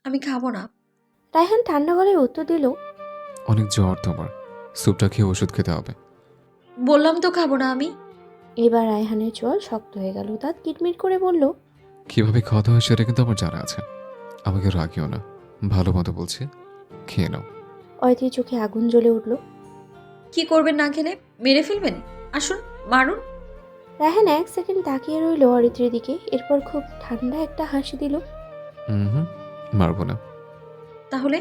আমি খাবো না। রায়হান ঠান্ডা গলায় উত্তর দিল, অনেক জ্বর তোমার, স্যুপটা খেয়ে ওষুধ খেতে হবে। বললাম তো খাবো না আমি। এবার রায়হানের চোয়াল শক্ত হয়ে গেল। দাঁত কিটমিট করে বলল, কিভাবে খাওয়াতে হয় সেটা কিন্তু আমার জানা আছে। আমাকে রাখিও না, ভালো মতো বলছি, খেয়ে নাও। অয়ত্রীর চোখে আগুন জ্বলে উঠল। কি করবেন না খেলে? মেরে ফেলবেন? আসুন, মারুন। রায়হান 1 সেকেন্ড তাকিয়ে রইল অরিত্রীর দিকে, এরপর খুব ঠান্ডা একটা হাসি দিল। হুম, মারবো না। তাহলে?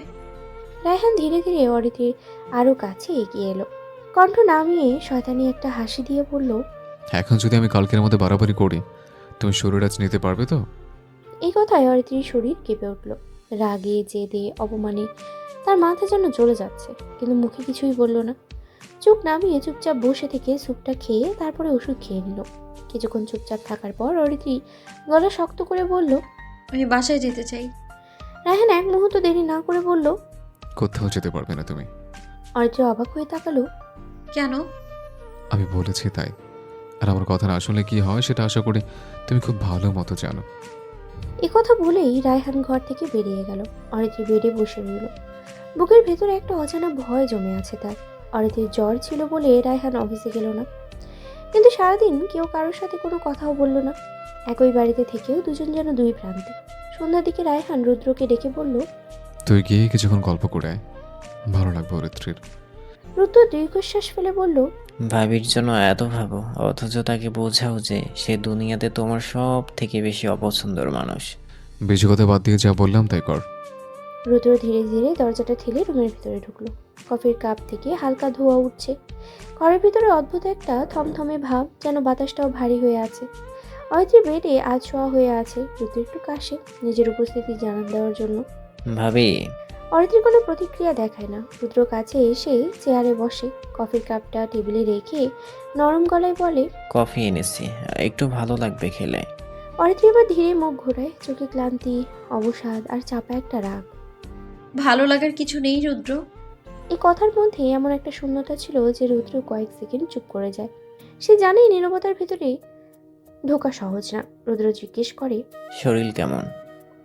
রায়হান ধীরে ধীরে অরিত্রীর আরো কাছে এগিয়ে এলো। কণ্ঠ নামিয়ে শয়তানি একটা হাসি দিয়ে বলল, এখন যদি আমি কালকের মধ্যে বাড়াবাড়ি করি, তুমি শরীর আজ নিতে পারবে তো? এই কথায় অরিত্রীর শরীর কেঁপে উঠল। রাগে, জেদে, অপমানে তার মাথা যেন জ্বলে যাচ্ছে, কিন্তু মুখে কিছুই বলল না। চোখ নামিয়ে চুপচাপ বসে থেকে স্যুপটা খেয়ে তারপরে ওষুধ খেয়ে নিল। কিছুক্ষণ চুপচাপ থাকার পর অরিত্রী গলা শক্ত করে বলল, আমি বাসায় যেতে চাই। রায়হান 1 মুহূর্ত দেরি না করে বলল। কোথাও যেতে পারবে না তুমি। অরিত্রী অবাক হয়ে তাকালো। কেন? আমি বলেছি তাই। আর আমার কথা না শুনলে কি হয় সেটা আশা করি তুমি খুব ভালো মতো জানো। এ কথা বলেই রায়হান ঘর থেকে বেরিয়ে গেল। অরিত্রী বেডে বসে রইল। বুকের ভেতরে একটা অজানা ভয় জমে আছে তার। অরিত্রীর জ্বর ছিল বলে রায়হান অফিসে গেল না, কিন্তু সারাদিন কেউ কারোর সাথে কোনো কথাও বলল না। একই বাড়িতে থেকেও দুজন যেন দুই প্রান্তে। সন্ধ্যার দিকে রায়হান রুদ্রকে ডেকে বলল, তুই গিয়ে কিছুক্ষণ গল্প করে আয়, ভালো লাগবে অরিত্রীর। রুদ্র দীর্ঘশ্বাস ফেলে বলল, ভাবির জন্য এত ভাবো, অথচ তাকে বোঝাও যে সে দুনিয়াতে তোমার সব থেকে বেশি অপছন্দের মানুষ। বেশি কথা বাদ দিয়ে যা বললাম তাই কর। রুদ্র ধীরে ধীরে দরজাটা ঠেলে রুমের ভিতরে ঢুকলো। কফির কাপ থেকে হালকা ধোঁয়া উঠছে। ঘরের ভিতরে অদ্ভুত একটা থমথমে ভাব, যেন বাতাসটাও ভারী হয়ে আছে। অয়ত্রী বেডে আজ শোয়া হয়ে আছে। রুদ্র একটু কাশে, নিজের উপস্থিতি জানান দেওয়ার জন্য। ভাবি, অরিত্রী কোনো প্রতিক্রিয়া দেখায় না। রুদ্র কাছে এসে চেয়ারে বসে, কফির কাপটা টেবিলে রেখে নরম গলায় বলে, কফি এনেছি, একটু ভালো লাগবে খেলে। অরিত্রী এবার ধীরে মুখ ঘোরায়, চোখে ক্লান্তি, অবসাদ আর চাপা একটা রাগ। ভালো লাগার কিছু নেই রুদ্র। এই কথার মধ্যে এমন একটা শূন্যতা ছিল যে রুদ্র কয়েক সেকেন্ড চুপ করে যায়। সে জানেই নীরবতার ভেতরে ঢোকা সহজ না। রুদ্র জিজ্ঞেস করে, শরীর কেমন?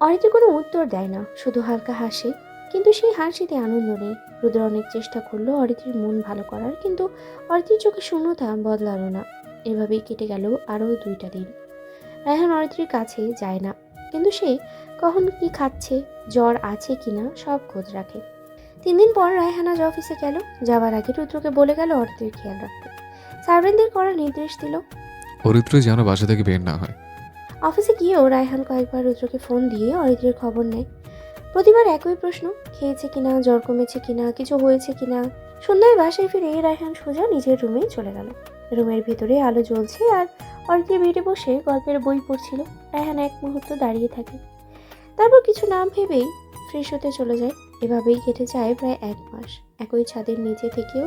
অরিত্রী কোনো উত্তর দেয় না, শুধু হালকা হাসে। কিন্তু সেই হাসিতে আনন্দ নেই। রুদ্র অনেক চেষ্টা করলো অরিত্রীর মন ভালো করার, কিন্তু অরিত্রীর চোখে শূন্যতা বদলালো না। এভাবেই কেটে গেল আরও 2টা দিন। রায়হান অরিত্রীর কাছে যায় না, কিন্তু সে কখন কি খাচ্ছে, জ্বর আছে কিনা সব খোঁজ রাখে। 3 দিন পর রায়হান আজ অফিসে গেল। যাওয়ার আগে রুদ্রকে বলে গেল অরিত্রীর খেয়াল রাখতে। সার্ভেন্টদের করার নির্দেশ দিল। অরিত্রী যেন বাসা থেকে বের না হয়। অফিসে গিয়েও রায়হান কয়েকবার রুদ্রকে ফোন দিয়ে অরিত্রীর খবর নেয়। প্রতিবার একই প্রশ্ন, খেয়েছে কিনা, জ্বর কমেছে কিনা, কিছু হয়েছে কিনা। সন্ধ্যায় বাসায় ফিরে রায়হান সোজা নিজের রুমে চলে গেল। রুমের ভেতরে আলো জ্বলছে আর অরিত্রী বেডে বসে গল্পের বই পড়ছিল। রায়হান 1 মুহূর্ত দাঁড়িয়ে থাকে, তারপর কিছু না ভেবেই ফ্রেশ হতে চলে যায়। এভাবেই কেটে যায় প্রায় 1 মাস। একই ছাদের নিচে থেকেও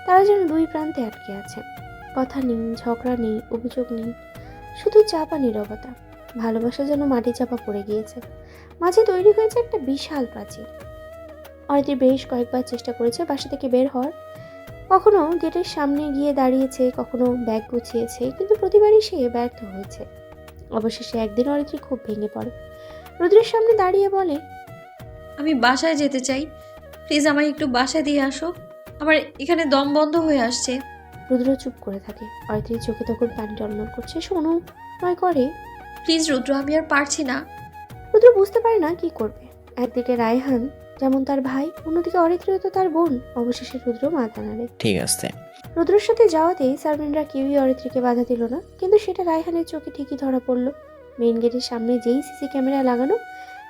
তারা যেন দুই প্রান্তে আটকে আছে। কথা নেই, ঝগড়া নেই, অভিযোগ নেই, শুধু চাপা নীরবতা। ভালোবাসা যেন মাটি চাপা পড়ে গিয়েছে। মাঝে তৈরি হয়েছে একটা বিশাল প্রাচীর। অরিত্রী বেশ কয়েকবার চেষ্টা করেছে বাসা থেকে বের হওয়ার। কখনো গেটের সামনে গিয়ে দাঁড়িয়েছে, কখনো ব্যাগ গুছিয়েছে, কিন্তু প্রতিবারই সে ব্যর্থ হয়েছে। অবশেষে একদিন অরিত্রী খুব ভেঙে পড়ে। রুদ্রের সামনে দাঁড়িয়ে বলে, আমি বাসায় যেতে চাই। প্লিজ আমায় একটু বাসায় দিয়ে আসো। আমার এখানে দম বন্ধ হয়ে আসছে। রুদ্র চুপ করে থাকে। অরিত্রীর চোখে তখন পানি টলমল করছে। সে অনুনয় করে। প্লিজ রুদ্র, আমি আর পারছি না। রুদ্র বুঝতে পারে না কি করবে। একদিকে রায়হান যেমন তার ভাই, অন্যদিকে অরিত্রীও তো তার বোন। অবশেষে রুদ্র মাথা নাড়ে। ঠিক আছে। রুদ্রের সাথে যাওয়াতেই সার্ভেন্টরা কেউই অরিত্রীকে বাধা দিল না, কিন্তু সেটা রায়হানের চোখে ঠিকই ধরা পড়ল। মেইন গেটের সামনে যেই সিসি ক্যামেরা লাগানো,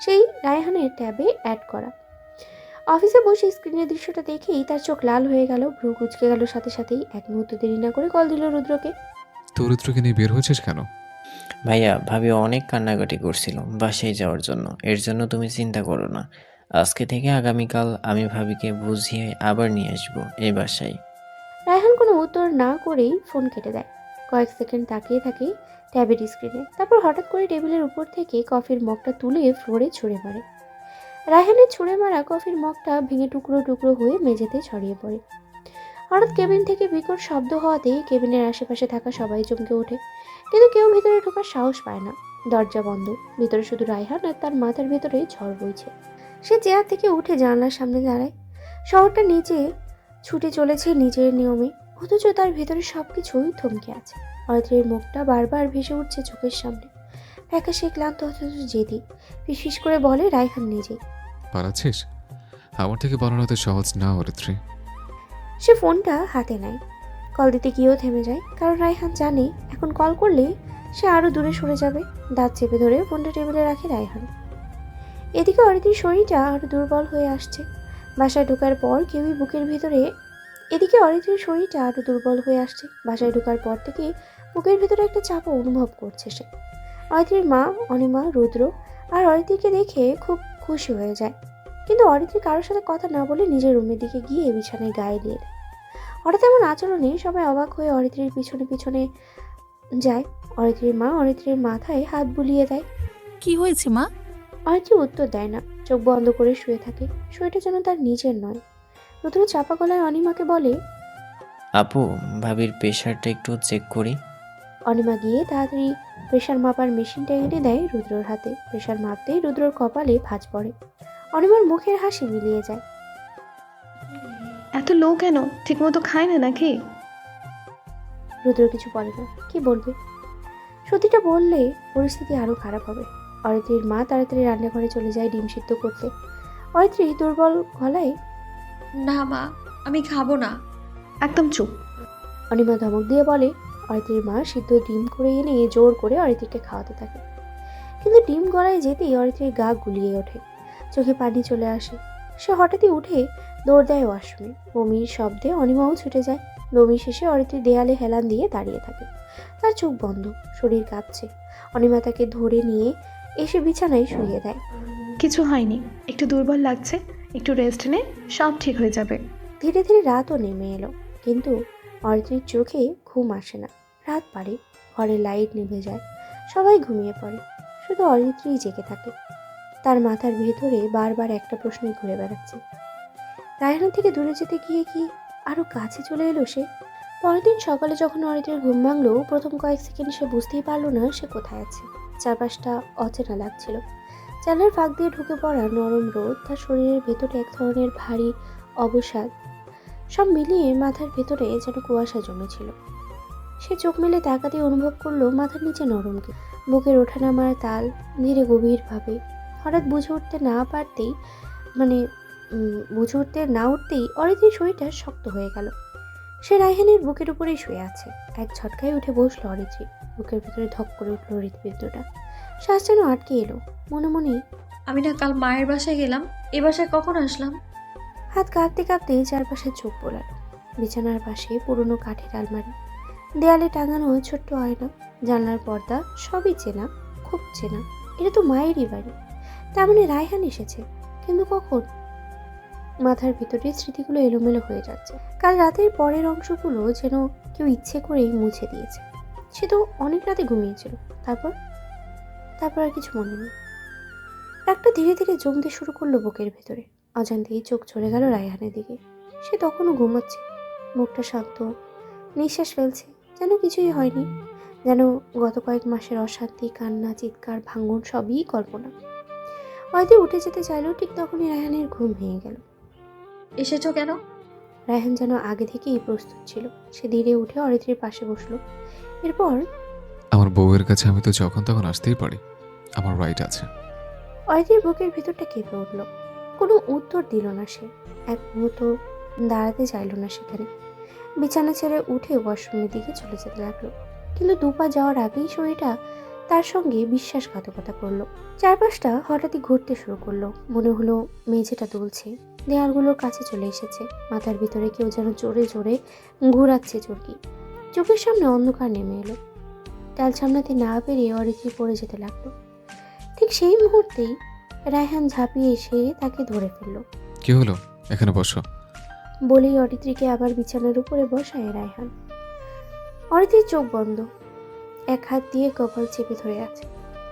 সেই রায়হানের ট্যাবে অ্যাড করা। অফিসে বসে স্ক্রিনের দৃশ্যটা দেখেই তার চোখ লাল হয়ে গেল, ভ্রু কুঁচকে গেল সাথে সাথেই। 1 মুহূর্ত দেরি না করে কল দিল রুদ্রকে। তো অরিত্রকে নিয়ে বের হয়েছিস কেন? ভাইয়া, ভাবি অনেক কান্নাকাটি করছিল বাসায় যাওয়ার জন্য। এর জন্য তুমি চিন্তা করো না। আজকে থেকে আগামীকাল আমি ভাবিকে বুঝিয়ে আবার নিয়ে আসবো এই বাসায়। রায়হান কোনো উত্তর না করেই ফোন কেটে দেয়। কয়েক সেকেন্ড তাকিয়ে থাকে ট্যাবের স্ক্রিনে, তারপর হঠাৎ করে টেবিলের উপর থেকে কফির মগটা তুলে ফ্লোরে ছুঁড়ে মারে। রায়হানের ছুঁড়ে মারা কফির মগটা ভেঙে টুকরো টুকরো হয়ে মেঝেতে ছড়িয়ে পড়ে। হঠাৎ কেবিন থেকে বিকট শব্দ হওয়াতেই কেবিনের আশেপাশে থাকা সবাই চমকে ওঠে, কিন্তু কেউ ভেতরে ঢোকার সাহস পায় না। দরজা বন্ধ, ভেতরে শুধু রায়হান আর তার মাথার ভেতরে ঝড় বইছে। সে চেয়ার থেকে উঠে জানলার সামনে দাঁড়ায়। শহরটা নিচে ছুটে চলেছে নিজের নিয়মে, অথচ তার ভেতরে সবকিছুই থমকে আছে। অরিত্রীর মুখটা বারবার ভেসে উঠছে চোখের সামনে, ফ্যাকাশে ক্লান্ত অথচ জেদি। ফিসফিস করে বলে রায়হান নিজেই। পালাচ্ছিস? আমার থেকে পালানো তো সহজ না অরিত্রী। সে ফোনটা হাতে নেয়, কল দিতে গিয়েও থেমে যায়, কারণ রায়হান জানে এখন কল করলে সে আরও দূরে সরে যাবে। দাঁত চেপে ধরে ফোনটা টেবিলে রাখে রায়হান। এদিকে অরিত্রীর শরীরটা আরও দুর্বল হয়ে আসছে বাসায় ঢোকার পর কেউই বুকের ভেতরে এদিকে অরিত্রীর শরীরটা আরও দুর্বল হয়ে আসছে বাসায় ঢোকার পর থেকে বুকের ভেতরে একটা চাপও অনুভব করছে সে। অরিত্রীর মা, অনিমা, রুদ্র আর অরিত্রীকে দেখে খুব খুশি হয়ে যায়, কিন্তু অরিত্রী কারোর সাথে কথা না বলে নিজের রুমের দিকে গিয়ে বিছানায় গায়ে দিয়ে দেয়। হঠাৎ এমন আচরণে সবাই অবাক হয়ে অরিত্রীর পিছনে পিছনে যায়। অরিত্রীর মা অরিত্রীর মাথায় হাত বুলিয়ে দেয়। কি হয়েছে মা? অরিত্রী উত্তর দেয় না, চোখ বন্ধ করে শুয়ে থাকে। শরীরটা যেন তার নিজের নয়। রুদ্র চাপা গলায় অনিমাকে বলে। আপু, ভাবির প্রেশারটা একটু চেক করি। অনিমা গিয়ে তাড়াতাড়ি প্রেশার মাপার মেশিনটা এনে দেয় রুদ্রর হাতে। প্রেশার মাপতেই রুদ্রর কপালে ভাঁজ পড়ে। অনিমার মুখের হাসি মিলিয়ে যায়। এত লো কেন? ঠিকমতো খায় না নাকি? রুদ্র কিছু বলে না, কি বলবে? সত্যিটা বললে পরিস্থিতি আরও খারাপ হবে। অরিত্রীর মা তাড়াতাড়ি রান্নাঘরে চলে যায় ডিম সিদ্ধ করতে। অরিত্রী দুর্বল গলায়, না মা, আমি খাবো না। একদম চুপ। অনিমা ধমক দিয়ে বলে। অরিত্রীর মা সিদ্ধ ডিম করে এনে জোর করে অরিত্রীকে খাওয়াতে থাকে, কিন্তু ডিম গলায় যেতেই অরিত্রীর গা গুলিয়ে ওঠে, চোখে পানি চলে আসে। সে হঠাৎই উঠে দৌড় দেয় ওয়াশরুমে। বমির শব্দে অনিমাও ছুটে যায়। বমি শেষে অরিত্রী দেয়ালে হেলান দিয়ে দাঁড়িয়ে থাকে, তার চোখ বন্ধ, শরীর কাঁপছে। অনিমা তাকে ধরে নিয়ে এসে বিছানায় শুইয়ে দেয়। কিছু হয়নি, একটু দুর্বল লাগছে, একটু রেস্ট নে, সব ঠিক হয়ে যাবে। ধীরে ধীরে রাতও নেমে এলো, কিন্তু অরিত্রীর চোখে ঘুম আসে না। রাত পারে, ঘরে লাইট নিভে যায়, সবাই ঘুমিয়ে পড়ে, শুধু অরিত্রীই জেগে থাকে। তার মাথার ভেতরে বারবার একটা প্রশ্নই ঘুরে বেড়াচ্ছে, রায়হান থেকে দূরে যেতে গিয়ে কি আরও কাছে চলে এলো সে? পরের দিন সকালে যখন অরিত্রীর ঘুম ভাঙলো, প্রথম কয়েক সেকেন্ড সে বুঝতেই পারলো না সে কোথায় আছে। চারপাশটা অচেনা লাগছিল। জানলার ফাঁক দিয়ে ঢুকে পড়া নরম রোদ, তার শরীরের ভেতরে এক ধরনের ভারী অবসাদ, সব মিলিয়ে মাথার ভেতরে যেন কুয়াশা জমেছিল। সে চোখ মেলে তাকাতে অনুভব করলো মাথার নিচে নরম কি, বুকের ওঠানামার তাল ধীরে গভীরভাবে। হঠাৎ বুঝে উঠতে না উঠতেই অরিত্রীর শরীরটা শক্ত হয়ে গেল। সে রায়হানের বুকের উপরেই শুয়ে আছে। এক ঝটকায় উঠে বসলো অরিত্রী। বুকের ভেতরে ধক করে উঠলো হৃদপিণ্ডটা। শ্বাস যেন আটকে এলো। মনে মনে, আমি না কাল মায়ের বাসায় গেলাম, এ বাসায় কখন আসলাম? হাত কাঁপতে কাঁপতে চারপাশে চোখ বোলালো। বিছানার পাশে পুরনো কাঠের আলমারি, দেয়ালে টাঙানো ছোট্ট আয়না, জানলার পর্দা, সবই চেনা, খুব চেনা। এটা তো মায়েরই বাড়ি, তার মানে রায়হান এসেছে, কিন্তু কখন? মাথার ভিতরে স্মৃতিগুলো এলোমেলো হয়ে যাচ্ছে। কাল রাতের পরের অংশগুলো যেন কেউ ইচ্ছে করেই মুছে দিয়েছে। সে তো অনেক রাতে ঘুমিয়েছিল, তারপর আর কিছু মনে নেই। রাগটা ধীরে ধীরে জমতে শুরু করলো বুকের ভেতরে। অজান্তেই চোখ চলে গেল রায়হানের দিকে। সে তখনও ঘুমাচ্ছে, মুখটা শান্ত, নিঃশ্বাস ফেলছে, যেন কিছুই হয়নি, যেন গত কয়েক মাসের অশান্তি, কান্না, চিৎকার, ভাঙন সবই কল্পনা। হয়তো উঠে যেতে চাইলেও ঠিক তখনই রায়হানের ঘুম ভেঙে গেল। এসেছো কেন? রায়হান যেন আগে থেকেই প্রস্তুত ছিল। সে ধীরে উঠে অরিত্রীর পাশে বসলো। এরপর আমার বউয়ের কাছে আমি তো যখন তখন আসতেই পারি, আমার রাইট আছে। অরিত্রীর বুকের ভেতরটা কেঁপে উঠল। কোনো উত্তর দিল না সে। এক মুহূর্ত দাঁড়াতে চাইল না সেখানে। বিছানা ছেড়ে উঠে ওয়াশরুমের দিকে চলে যেতে লাগলো, কিন্তু দুপা যাওয়ার আগেই শরীরটা তার সঙ্গে বিশ্বাসঘাতকতা করলো। চারপাশটা হঠাৎই ঘুরতে শুরু করলো। মনে হলো মেঝেটা দুলছে, দেয়ালগুলোর কাছে চলে এসেছে। মাথার ভিতরে কেউ যেন জোরে জোরে ঘুরাচ্ছে চরকি। চোখের সামনে অন্ধকার নেমে এলো। ডাল সামলাতে না পেরে অরিত্রী পড়ে যেতে লাগলো। ঠিক সেই মুহূর্তেই রায়হান ঝাঁপিয়ে এসে তাকে ধরে ফেলল। কি হলো? এখানে বসো। বলেই অরিত্রীকে আবার বিছানার উপরে বসায় রায়হান। অরিত্রীর চোখ বন্ধ, এক হাত দিয়ে কপাল চেপে ধরে আছে।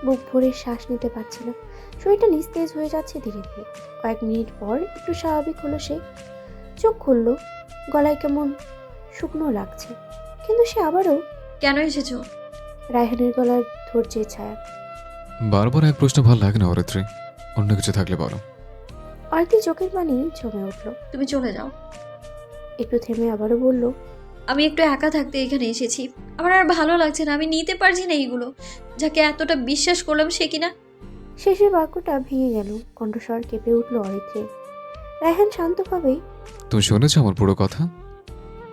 বুক ভরে শ্বাস নিতে পারছে না, শরীরটা নিস্তেজ হয়ে যাচ্ছে ধীরে ধীরে। কয়েক মিনিট পর একটু স্বাভাবিক হলো সে। চোখ খুলল, গলায় কেমন শুকনো লাগছে, কিন্তু সে আবারও কেন এসেছো? রায়হানের গলার ধৈর্যের ছায়া। বারবার এক প্রশ্ন ভালো লাগে না অরিত্রী, অন্য কিছু থাকলে বলো। অরিত্রীর চোখের পানি জমে উঠল। তুমি চলে যাও। একটু থেমে আবারও বলল, আমি একটু একা থাকতে এখানে এসেছি। আমার আর ভালো লাগছে না, আমি নিতে পারছি না এইগুলো। যাকে এতটা বিশ্বাস করলাম সে কিনা। শেষের বাক্যটা ভেঙে গেল। কণ্ঠস্বর কেঁপে উঠল অরিত্রের। রায়হান শান্তভাবে, তুমি শুনেছো আমার পুরো কথা?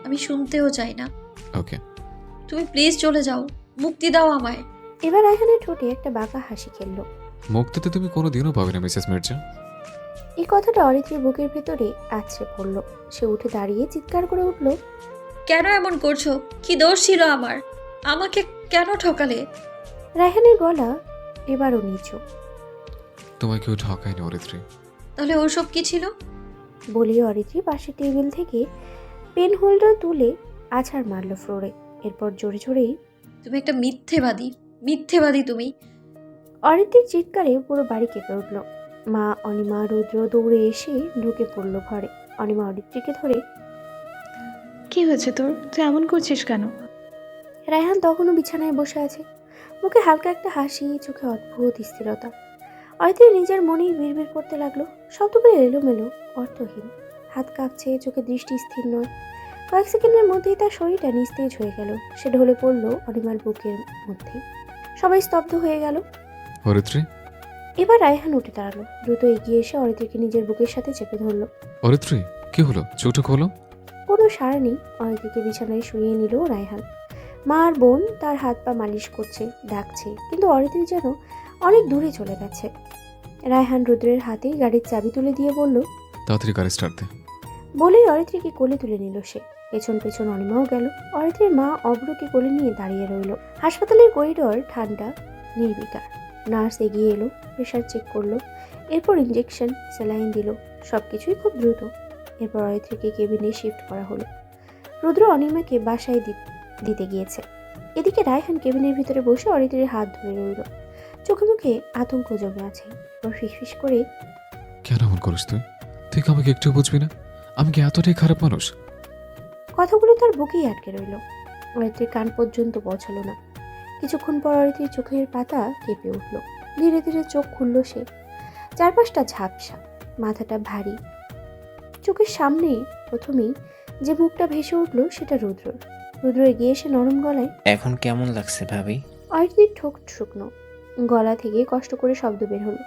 আমি শুনতেও চাই না। ওকে। তুমি প্লিজ চলে যাও, মুক্তি দাও আমায়। এবার রায়হানের ঠোঁটে একটা বাঁকা হাসি খেলল। মুক্তিতে তুমি কোনোদিনও পাবে না মিসেস মির্জা। এই কথাটা অরিত্রের বুকের ভেতরে আছড়ে পড়ল। সে উঠে দাঁড়িয়ে চিৎকার করে উঠল, কেন এমন করছো? কি দোষ ছিল আমার? আমাকে কেন ঠকালে? রায়হানের গলা এবারও নিচু। তোমায় কেউ ঠকায়নি অরিত্রী। তাহলে ওসব কি ছিল? বলে অরিত্রী পাশের টেবিল থেকে পেন হোল্ডার তুলে আছাড় মারল ফ্লোরে। এরপর জোরে জোরেই, তুমি একটা মিথ্যেবাদী, মিথ্যেবাদী তুমি। অরিত্রীর চিৎকারে পুরো বাড়ি কেঁপে উঠল। মা, অনিমা, রুদ্র দৌড়ে এসে ঢুকে পড়ল ঘরে। অনিমা অরিত্রীকে ধরে, কি হয়েছে তোর? তুই এমন করছিস কেন? রায়হান তখনও বিছানায় বসে আছে। মুখে হালকা একটা হাসি, চোখে অদ্ভুত স্থিরতা। অরিত্রী নিজের মনেই বিড়বিড় করতে লাগলো, শব্দগুলো এলোমেলো, অর্থহীন। হাত কাঁপছে, চোখে দৃষ্টি স্থির নয়। কয়েক সেকেন্ডের মধ্যেই তার শরীরটা নিস্তেজ হয়ে গেল। সে ঢলে পড়ল অনিমার বুকের মধ্যে। সবাই স্তব্ধ হয়ে গেল। অরিত্রী, এবার রায়হান উঠে দাঁড়ালো, দ্রুত এগিয়ে এসে অরিত্রীকে নিজের বুকের সাথে চেপে ধরল। অরিত্রী, কি হলো? চোখটা খোলো। কোনো সাড়া নেই। অরিত্রীকে বিছানায় শুইয়ে নিল রায়হান। মা আর বোন তার হাত পা মালিশ করছে, ডাকছে, কিন্তু অরিত্রী যেন অনেক দূরে চলে গেছে। রায়হান রুদ্রের হাতে গাড়ির চাবি তুলে দিয়ে বলল, তাড়াতাড়ি গাড়ি স্টার্ট দে। বলেই অরিত্রীকে কোলে তুলে নিল সে। পেছন পেছন অনিমাও গেল। অরিত্রীর মা অব্রকে কোলে নিয়ে দাঁড়িয়ে রইল। হাসপাতালের করিডোর ঠান্ডা, নির্বিকার। নার্স এগিয়ে এলো, প্রেশার চেক করলো, এরপর ইঞ্জেকশন, স্যালাইন দিল। সবকিছুই খুব দ্রুত। এরপর অরিত্রীকে কেবিনে শিফট করা হলো। রুদ্র অনিমাকে বাসায় দিতে গিয়েছে। এদিকে রায়হান কেবিনের ভিতরে বসে অরিত্রীর হাত ধরে রইল। চোখে মুখে আতঙ্ক জমে আছে। এরপর ফিসফিস করে, কেন এমন করিস তুই? তুই কি আমাকে একটু বুঝবি না? আমি কি এতটাই খারাপ মানুষ? কথাগুলো তার বুকেই আটকে রইল। অরিত্রীর কান পর্যন্ত পৌঁছালো না। কিছুক্ষণ পর অরিত্রীর চোখের পাতা কেঁপে উঠল। ধীরে ধীরে চোখ খুলল সে। চারপাশটা ঝাপসা, মাথাটা ভারী। চোখের সামনে প্রথমেই যে মুখটা ভেসে উঠল সেটা রুদ্র। রুদ্র এগিয়ে এসে নরম গলায়, এখন কেমন লাগছে ভাবি? অরিত্রীর ঠোঁট শুকনো, গলা থেকে কষ্ট করে শব্দ বের হলো,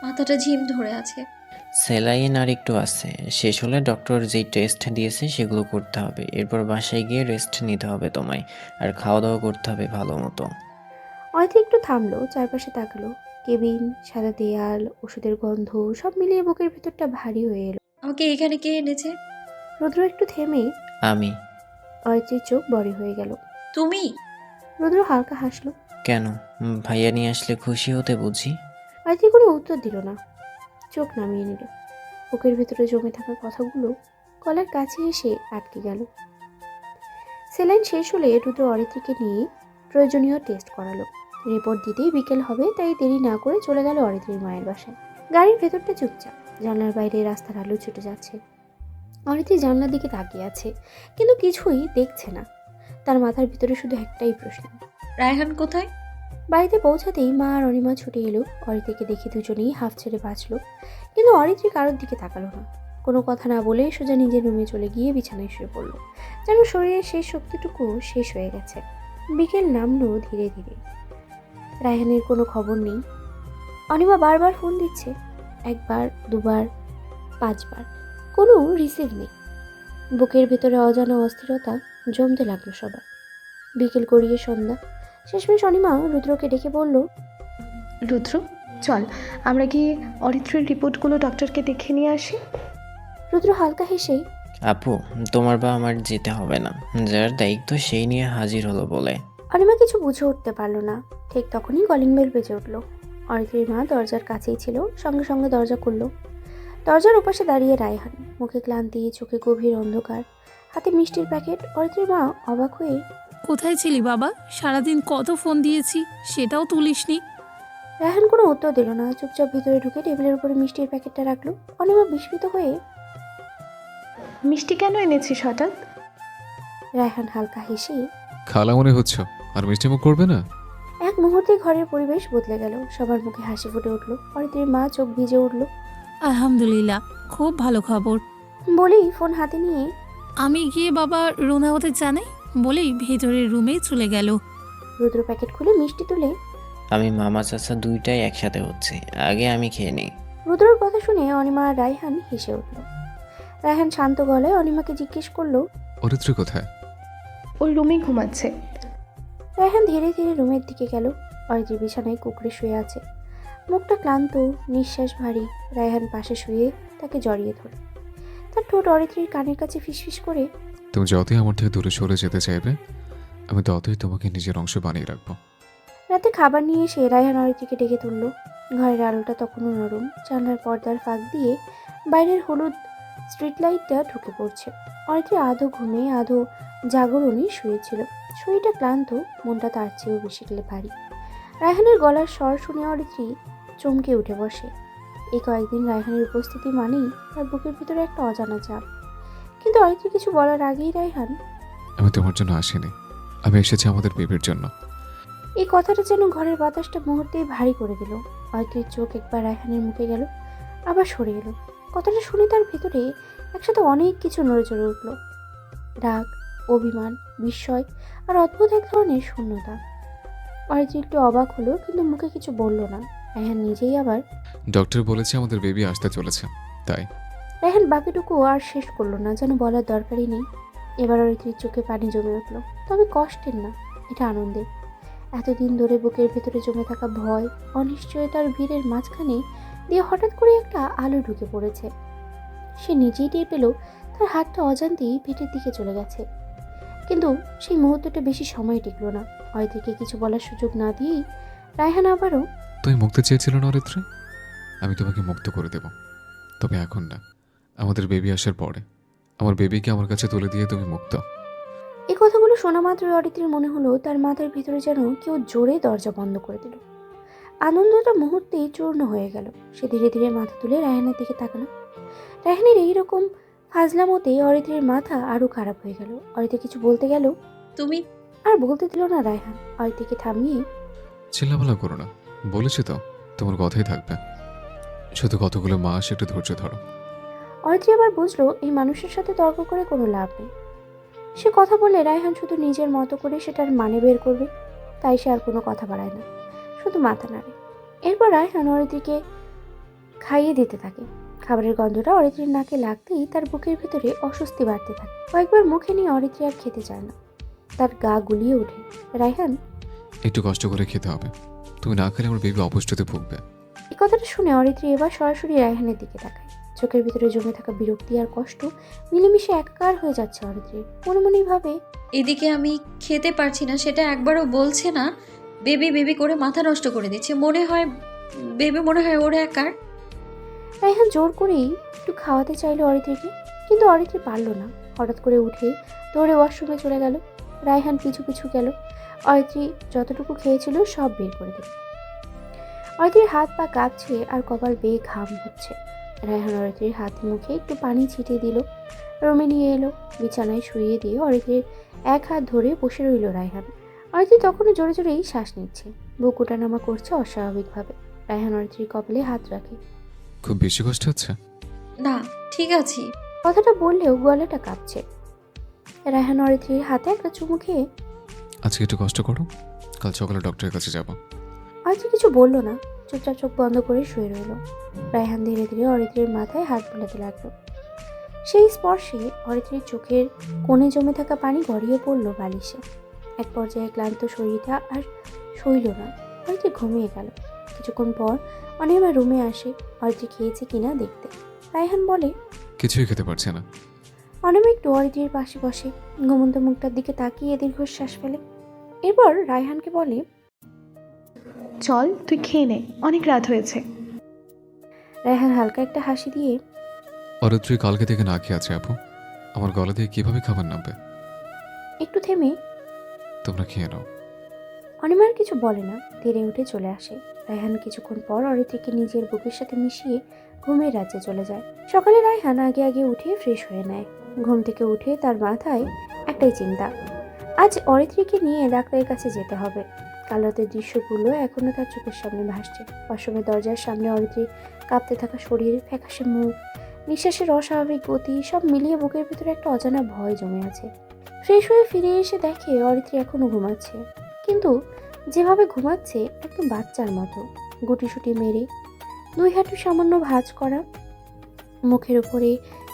মাথাটা ঝিম ধরে আছে। স্যালাইন আর একটু আছে, শেষ হলে ডক্টর যেই টেস্ট দিয়েছে সেগুলো করতে হবে। এরপর বাসায় গিয়ে রেস্ট নিতে হবে তোমায়, আর খাওয়া দাওয়া করতে হবে ভালো মতো। অরিত্রী একটু থামলো, চারপাশে তাকালো। কেবিন, সাদা দেয়াল, ওষুধের গন্ধ, সব মিলিয়ে বুকের ভেতরটা ভারী হয়ে এলো। আমাকে এখানে কে এনেছে? রুদ্র একটু থেমে, আমি? অরিত্রীর চোখ বড় হয়ে গেল। তুমি? রুদ্র হালকা হাসলো। কেন? ভাইয়া নিয়ে আসলে খুশি হতে বুঝি? অরিত্রী কোনো উত্তর দিল না, চোখ নামিয়ে নিল। বুকের ভেতরে জমে থাকা কথাগুলো গলার কাছে এসে আটকে গেল। স্যালাইন শেষ হলে রুদ্র অরিত্রীকে নিয়ে প্রয়োজনীয় টেস্ট করালো। রিপোর্ট দিতেই বিকেল হবে, তাই দেরি না করে চলে গেল অরিত্রীর মায়ের বাসায়। গাড়ির ভেতরটা চুপচাপ, জানলার বাইরে রাস্তার আলো ছুটে যাচ্ছে। অরিত্রী জানলার দিকে তাকিয়ে আছে, কিন্তু কিছুই দেখছে না। তার মাথার ভিতরে শুধু একটাই প্রশ্ন, রায়হান কোথায়? বাড়িতে পৌঁছাতেই মা আর অনিমা ছুটে এলো। অরিত্রীকে দেখে দুজনেই হাফ ছেড়ে বাঁচলো, কিন্তু অরিত্রী কারোর দিকে তাকালো না। কোনো কথা না বলে সোজা নিজের রুমে চলে গিয়ে বিছানায় শুয়ে পড়লো, যেন শরীরের শেষ শক্তিটুকু শেষ হয়ে গেছে। বিকেল নামলো ধীরে ধীরে। রায়হানের কোনো খবর নেই। অনিমা বারবার ফোন দিচ্ছে, একবার, দুবার, 5 বার, কোনো রিসিভ নেই। বুকের ভেতরে অজানা অস্থিরতা জমতে লাগলো সবার। বিকেল গড়িয়ে সন্ধ্যা। শেষমেশ অনিমা রুদ্রকে ডেকে বলল, রুদ্র, চল আমরা গিয়ে অরিত্রীর রিপোর্টগুলো ডক্টরকে দেখে নিয়ে আসি। রুদ্র হালকা হেসে, আপু, তোমার বা আমার যেতে হবে না, যার দায়িত্ব সেই নিয়ে হাজির হলো বলে। অনিমা কিছু বুঝে উঠতে পারল না। ঠিক তখনই কলিং বেল বেজে উঠল। অরিত্রীর মা দরজার কাছেই ছিল, সঙ্গে সঙ্গে দরজা খুলল। দরজার ওপাশে দাঁড়িয়ে রায়হান, মুখে ক্লান্তি, চোখে গভীর অন্ধকার, হাতে মিষ্টির প্যাকেট। অরিত্রীর মা অবাক হয়ে, কোথায় ছিলি বাবা? সারাদিন কত ফোন দিয়েছি, সেটাও তুলিসনি। রায়হান কোনো উত্তর দিল না, চুপচাপ ভিতরে ঢুকে টেবিলের উপরে মিষ্টির প্যাকেটটা রাখলো। অনিমা বিস্মিত হয়ে, মিষ্টি কেন এনেছিস হঠাৎ? রায়হান হালকা হেসে, খালা মনে হচ্ছে, আর মিষ্টিমুখ করবে না? এক মুহূর্তে ঘরের পরিবেশ বদলে গেল। সবার মুখে হাসি ফুটে উঠল। অরিত্রীর মা চোখ ভিজে উঠল। আলহামদুলিল্লাহ, খুব ভালো খবর। বলেই ফোন হাতে নিয়ে আমি গিয়ে বাবা রোনা ওদের জানাই বলেই ভেতরের রুমে চলে গেল। রুদ্র প্যাকেট খুলে মিষ্টি তুলে আমি মামা চাচা দুইটাই একসাথে হচ্ছে, আগে আমি খেয়ে নিই। রুদ্রর কথা শুনে অনিমা আর রায়হান হেসে উঠল। রায়হান শান্ত গলায় অনিমাকে জিজ্ঞেস করলো, অরিত্রী কোথায়? ওর রুমেই ঘুমাচ্ছে। রায়হান ধীরে ধীরে রুমের দিকে গেল। অরিত্রী বিছানায় কুঁকড়ে শুয়ে আছে, মুখটা ক্লান্ত, নিঃশ্বাস ভারী। রায়হান পাশে শুয়ে তাকে জড়িয়ে ধরে, তার ঠোঁট অরিত্রীর কানের কাছে ফিসফিস করে তুমি যতই আমার থেকে দূরে সরে যেতে চাইবে, আমি ততই তোমাকে নিজের অংশ বানিয়ে রাখবো। রাতে খাবার নিয়ে এসে রায়হান অরিত্রীকে ডেকে তুলল। ঘরের আলোটা তখনও নরম, জানলার পর্দার ফাঁক দিয়ে বাইরের হলুদ স্ট্রিট লাইটটা ঢুকে পড়ছে। অরিত্রী আধো ঘুমে আধো জাগরণে শুয়েছিল, শরীরটা ক্লান্ত, মনটা তার চেয়েও বেশি ভারী। রায়হানের গলার স্বর শুনে অরিত্রী চমকে উঠে বসে। এই কয়েকদিন রায়হানের উপস্থিতি মানেই তার বুকের ভিতরে একটা অজানা চাপ। কিন্তু অরিত্রী কিছু বলার আগেই রায়হান, আমি তোমার জন্য আসিনি, আমি এসেছি আমাদের বেবির জন্য। এই কথাটা যেন ঘরের বাতাসটা মুহূর্তেই ভারী করে দিল। অরিত্রীর চোখ একবার রায়হানের মুখে গেল, আবার সরে এলো। কথাটা শুনে তার ভেতরে একসাথে অনেক কিছু নড়ে চড়ে উঠল। রাগ, অভিমান, বিস্ময় আর অদ্ভুত এক ধরনের শূন্যতা। অরিত্রী একটু অবাক হলো, কিন্তু মুখে কিছু বলল না। রায়হান নিজেই আবার, ডক্টর বলেছে আমাদের বেবি আসতে চলেছে, তাই। রায়হান বাকিটুকু আর শেষ করলো না, যেন বলার দরকারই নেই। এবার অরিত্রীর চোখে পানি জমে উঠল, তবে কষ্টের না, এটা আনন্দের। এতদিন ধরে বুকের ভেতরে জমে থাকা ভয়, অনিশ্চয়তার ভিড়ের মাঝখানে দিয়ে হঠাৎ করে একটা আলো ঢুকে পড়েছে। সে নিজেই টের পেল তার হাতটা অজান্তেই পেটের দিকে চলে গেছে। কিন্তু সেই মুহূর্তটা বেশি সময় টিকলো না। অরিত্রীকে কিছু বলার সুযোগ না দিয়েই রায়হান আবারও, তুমি মুক্ত চেয়েছিল না অরিত্রী, আমি তোমাকে মুক্ত করে দেব, তবে এখন না, আমাদের বেবি আসার পরে। আমার বেবিকে আমার কাছে তুলে দিয়ে তুমি মুক্ত। এই কথাগুলো শোনা মাত্রই অরিত্রীর মনে হলো তার মাথার ভিতরে যেন কেউ জোরে দরজা বন্ধ করে দিল। আনন্দটা মুহূর্তেই চূর্ণ হয়ে গেল। সে ধীরে ধীরে মাথা তুলে রায়হানের দিকে তাকালো। রায়হানের এইরকম ফাজলামতে অরিত্রীর মাথা আরো খারাপ হয়ে গেল। অরিত্রী কিছু বলতে গেল, তুমি আর বলতে দিল না রায়হান। অরিত্রীকে থামিয়ে, চিল্লাপালা করো না, বলেছি তো তোমার কথাই থাকবে, শুধু কতগুলো মাস একটু ধৈর্য ধরো। অরিত্রী আবার বুঝলো এই মানুষের সাথে তর্ক করে কোনো লাভ নেই। সে কথা বললে রায়হান শুধু নিজের মতো করে সেটার মানে বের করবে, তাই সে আর কোনো কথা বাড়ায় না, শুধু মাথা নাড়ে। এরপর রায়হান অরিত্রীকে খাইয়ে দিতে থাকে। খাবারের গন্ধটা অরিত্রীর নাকে লাগতেই তার বুকের ভিতরে অস্বস্তি বাড়তে থাকে। কয়েকবার মুখে নিয়ে অরিত্রী আর খেতে চায় না, তার গা গুলিয়ে ওঠে। রায়হান, একটু কষ্ট করে খেতে হবে, তুমি না খেলে আমার বেবি অপুষ্টিতে ভুগবে। এই কথাটা শুনে অরিত্রী এবার সরাসরি রায়হানের দিকে তাকায়। চোখের ভিতরে জমে থাকা বিরক্তি আর কষ্ট মিলেমিশে একাকার হয়ে যাচ্ছে অরিত্রীর। মনে মনেই ভাবে, এদিকে আমি খেতে পারছি না, সেটা একবারও বলছে না। বেবি বেবি করে মাথা নষ্ট করে দিচ্ছে, মনে হয় বেবি মনে হয় ওর একার। রায়হান জোর করেই একটু খাওয়াতে চাইলো অরিত্রীকে, কিন্তু অরিত্রী পারল না। হঠাৎ করে উঠে দৌড়ে ওয়াশরুমে চলে গেল। রায়হান পিছু পিছু গেল। অরিত্রী যতটুকু খেয়েছিল সব বের করে দিল। অরিত্রীর হাত পা কাঁপছে আর কপাল বেয়ে ঘাম হচ্ছে। রায়হান অরিত্রীর হাত মুখে একটু পানি ছিটিয়ে দিল, রুমে নিয়ে এলো, বিছানায় শুইয়ে দিয়ে অরিত্রীর এক হাত ধরে বসে রইল রায়হান। অরিত্রী তখনও জোরে জোরেই শ্বাস নিচ্ছে, বুক ওঠানামা করছে অস্বাভাবিকভাবে। রায়হান অরিত্রীর কপালে হাত রাখে। খুব বেশি কষ্ট হচ্ছে? না, ঠিক আছি। কথাটা বললেও গলাটা কাঁপছে। রায়হান অরিত্রীর হাতে একটা চুমু খেয়ে, আজকে একটু কষ্ট করো, কাল সকালে ডক্টরের কাছে যাব। অরিত্রী কিছু বলল না, চুপচাপ চোখ বন্ধ করে শুয়ে রইল। রায়হান ধীরে ধীরে অরিত্রীর মাথায় হাত বোলাতে লাগলো। সেই স্পর্শে অরিত্রীর চোখের কোণে জমে থাকা পানি গড়িয়ে পড়ল বালিশে। এক পর্যায়ে ক্লান্ত শরীরটা আর সইল না, অরিত্রী ঘুমিয়ে গেল। কিছুক্ষণ পর অনিমা রুমে আসে অরিত্রী খেয়েছে কিনা দেখতে। রায়হান বলে, কিছুই খেতে পারছে না। অনিমা একটু অরিত্রীর পাশে বসে ঘুমন্ত মুখটার দিকে তাকিয়ে দীর্ঘশ্বাস ফেলে। এরপর রায়হানকে বলে, চল তুই খেয়ে নে, অনেক রাত হয়েছে। রায়হান হালকা একটা হাসি দিয়ে, অরিত্রী কালকে থেকে না খেয়ে আছে আপু, আমার গলা দিয়ে কিভাবে খাবার নামবে? একটু থেমে তোমরা খেয়ে নাও। অনিমার কিছু বলে না, ধীরে উঠে চলে আসে। রায়হান কিছুক্ষণ পর অরিত্রীকে নিজের বুকের সাথে মিশিয়ে ঘুমের রাজ্যে চলে যায়। সকালে রায়হান আগে আগে উঠে ফ্রেশ হয়ে নেয়। ঘুম থেকে উঠে তার মাথায় একটাই চিন্তা, আজ অরিত্রীকে নিয়ে ডাক্তারের কাছে যেতে হবে। কাল রাতের দৃশ্যগুলো এখনো তার চোখের সামনে ভাসছে। ওয়াশরুমের দরজার সামনে অরিত্রীর কাঁপতে থাকা শরীর, ফ্যাকাশে মুখ, নিঃশ্বাসের অস্বাভাবিক গতি, সব মিলিয়ে বুকের ভিতরে একটা অজানা ভয় জমে আছে। ফ্রেশ হয়ে ফিরে এসে দেখে অরিত্রী এখনো ঘুমাচ্ছে, কিন্তু যেভাবে ঘুমাচ্ছে একদম বাচ্চার মতো, গুটিসুটি মেরে, দুই হাঁটু সামান্য ভাঁজ করা, মুখের উপরে